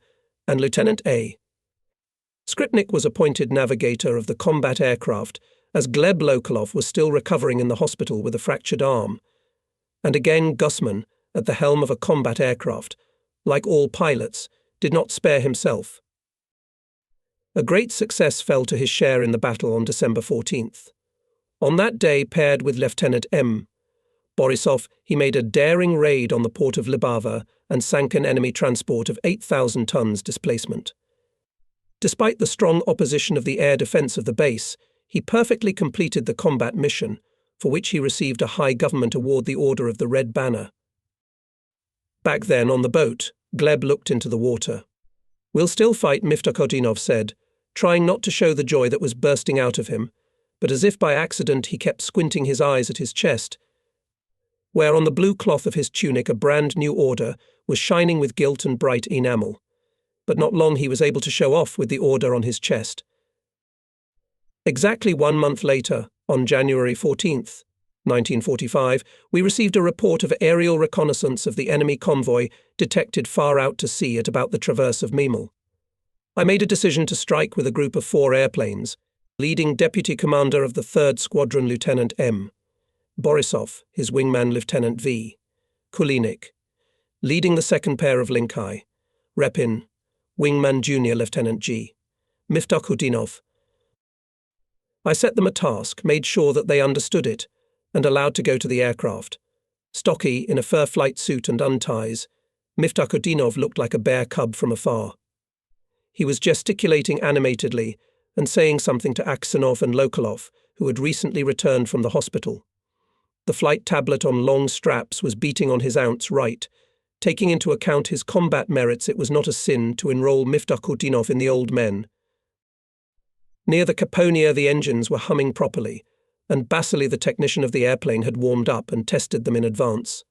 and Lieutenant A. Skripnik was appointed navigator of the combat aircraft, as Gleb Lokolov was still recovering in the hospital with a fractured arm, and again Gussman, at the helm of a combat aircraft, like all pilots, did not spare himself. A great success fell to his share in the battle on December 14th. On that day, paired with Lieutenant M. Borisov, he made a daring raid on the port of Libava and sank an enemy transport of 8,000 tons displacement. Despite the strong opposition of the air defense of the base, he perfectly completed the combat mission, for which he received a high government award, the Order of the Red Banner. Back then, on the boat, Gleb looked into the water. "We'll still fight," Miftakhodinov said, trying not to show the joy that was bursting out of him, but as if by accident he kept squinting his eyes at his chest, where on the blue cloth of his tunic a brand-new order was shining with gilt and bright enamel. But not long he was able to show off with the order on his chest. Exactly 1 month later, on January 14th, 1945, we received a report of aerial reconnaissance of the enemy convoy detected far out to sea at about the traverse of Memel. I made a decision to strike with a group of 4 airplanes, leading Deputy Commander of the 3rd Squadron Lieutenant M. Borisov, his wingman Lieutenant V. Kulinik, leading the 2nd pair of Linkai, Repin, wingman Junior Lieutenant G. Miftakhudinov. I set them a task, made sure that they understood it, and allowed to go to the aircraft. Stocky, in a fur flight suit and unties, Miftakhudinov looked like a bear cub from afar. He was gesticulating animatedly and saying something to Aksenov and Lokolov, who had recently returned from the hospital. The flight tablet on long straps was beating on his ounce right. Taking into account his combat merits, it was not a sin to enroll Miftakhutinov in the old men. Near the Caponia the engines were humming properly, and Basily, the technician of the airplane, had warmed up and tested them in advance.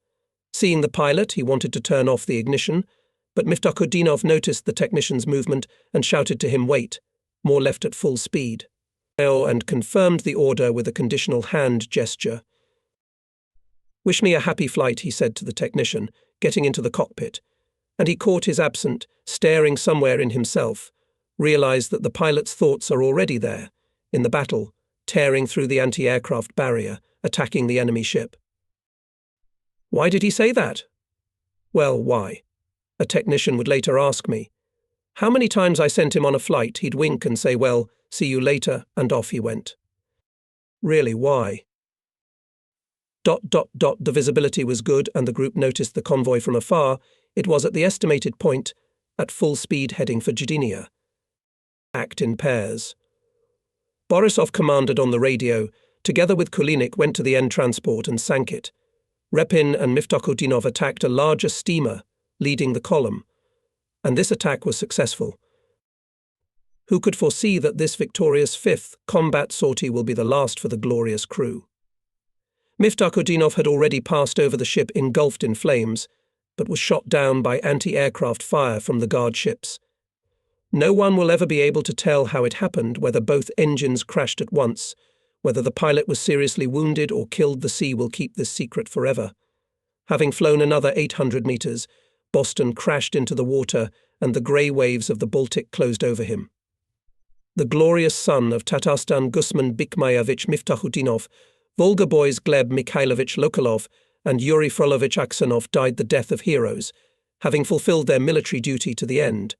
Seeing the pilot, he wanted to turn off the ignition, but Miftakhudinov noticed the technician's movement and shouted to him, "Wait," more left at full speed, and confirmed the order with a conditional hand gesture. "Wish me a happy flight," he said to the technician, getting into the cockpit, and he caught his absent, staring somewhere in himself, realized that the pilot's thoughts are already there, in the battle, tearing through the anti-aircraft barrier, attacking the enemy ship. Why did he say that? Well, why? A technician would later ask me. How many times I sent him on a flight, he'd wink and say, "Well, see you later," and off he went. Really, why? ... The visibility was good and the group noticed the convoy from afar. It was at the estimated point, at full speed heading for Gdynia. Act in pairs. Borisov commanded on the radio, together with Kulinik went to the end transport and sank it. Repin and Miftakhudinov attacked a larger steamer, leading the column, and this attack was successful. Who could foresee that this victorious 5th combat sortie will be the last for the glorious crew? Miftakhudinov had already passed over the ship engulfed in flames, but was shot down by anti-aircraft fire from the guard ships. No one will ever be able to tell how it happened, whether both engines crashed at once, whether the pilot was seriously wounded or killed. The sea will keep this secret forever. Having flown another 800 meters, Boston crashed into the water and the grey waves of the Baltic closed over him. The glorious son of Tatarstan Gusman Bikmayevich Miftahutinov, Volga boys Gleb Mikhailovich Lokolov, and Yuri Frolovich Aksanov died the death of heroes, having fulfilled their military duty to the end,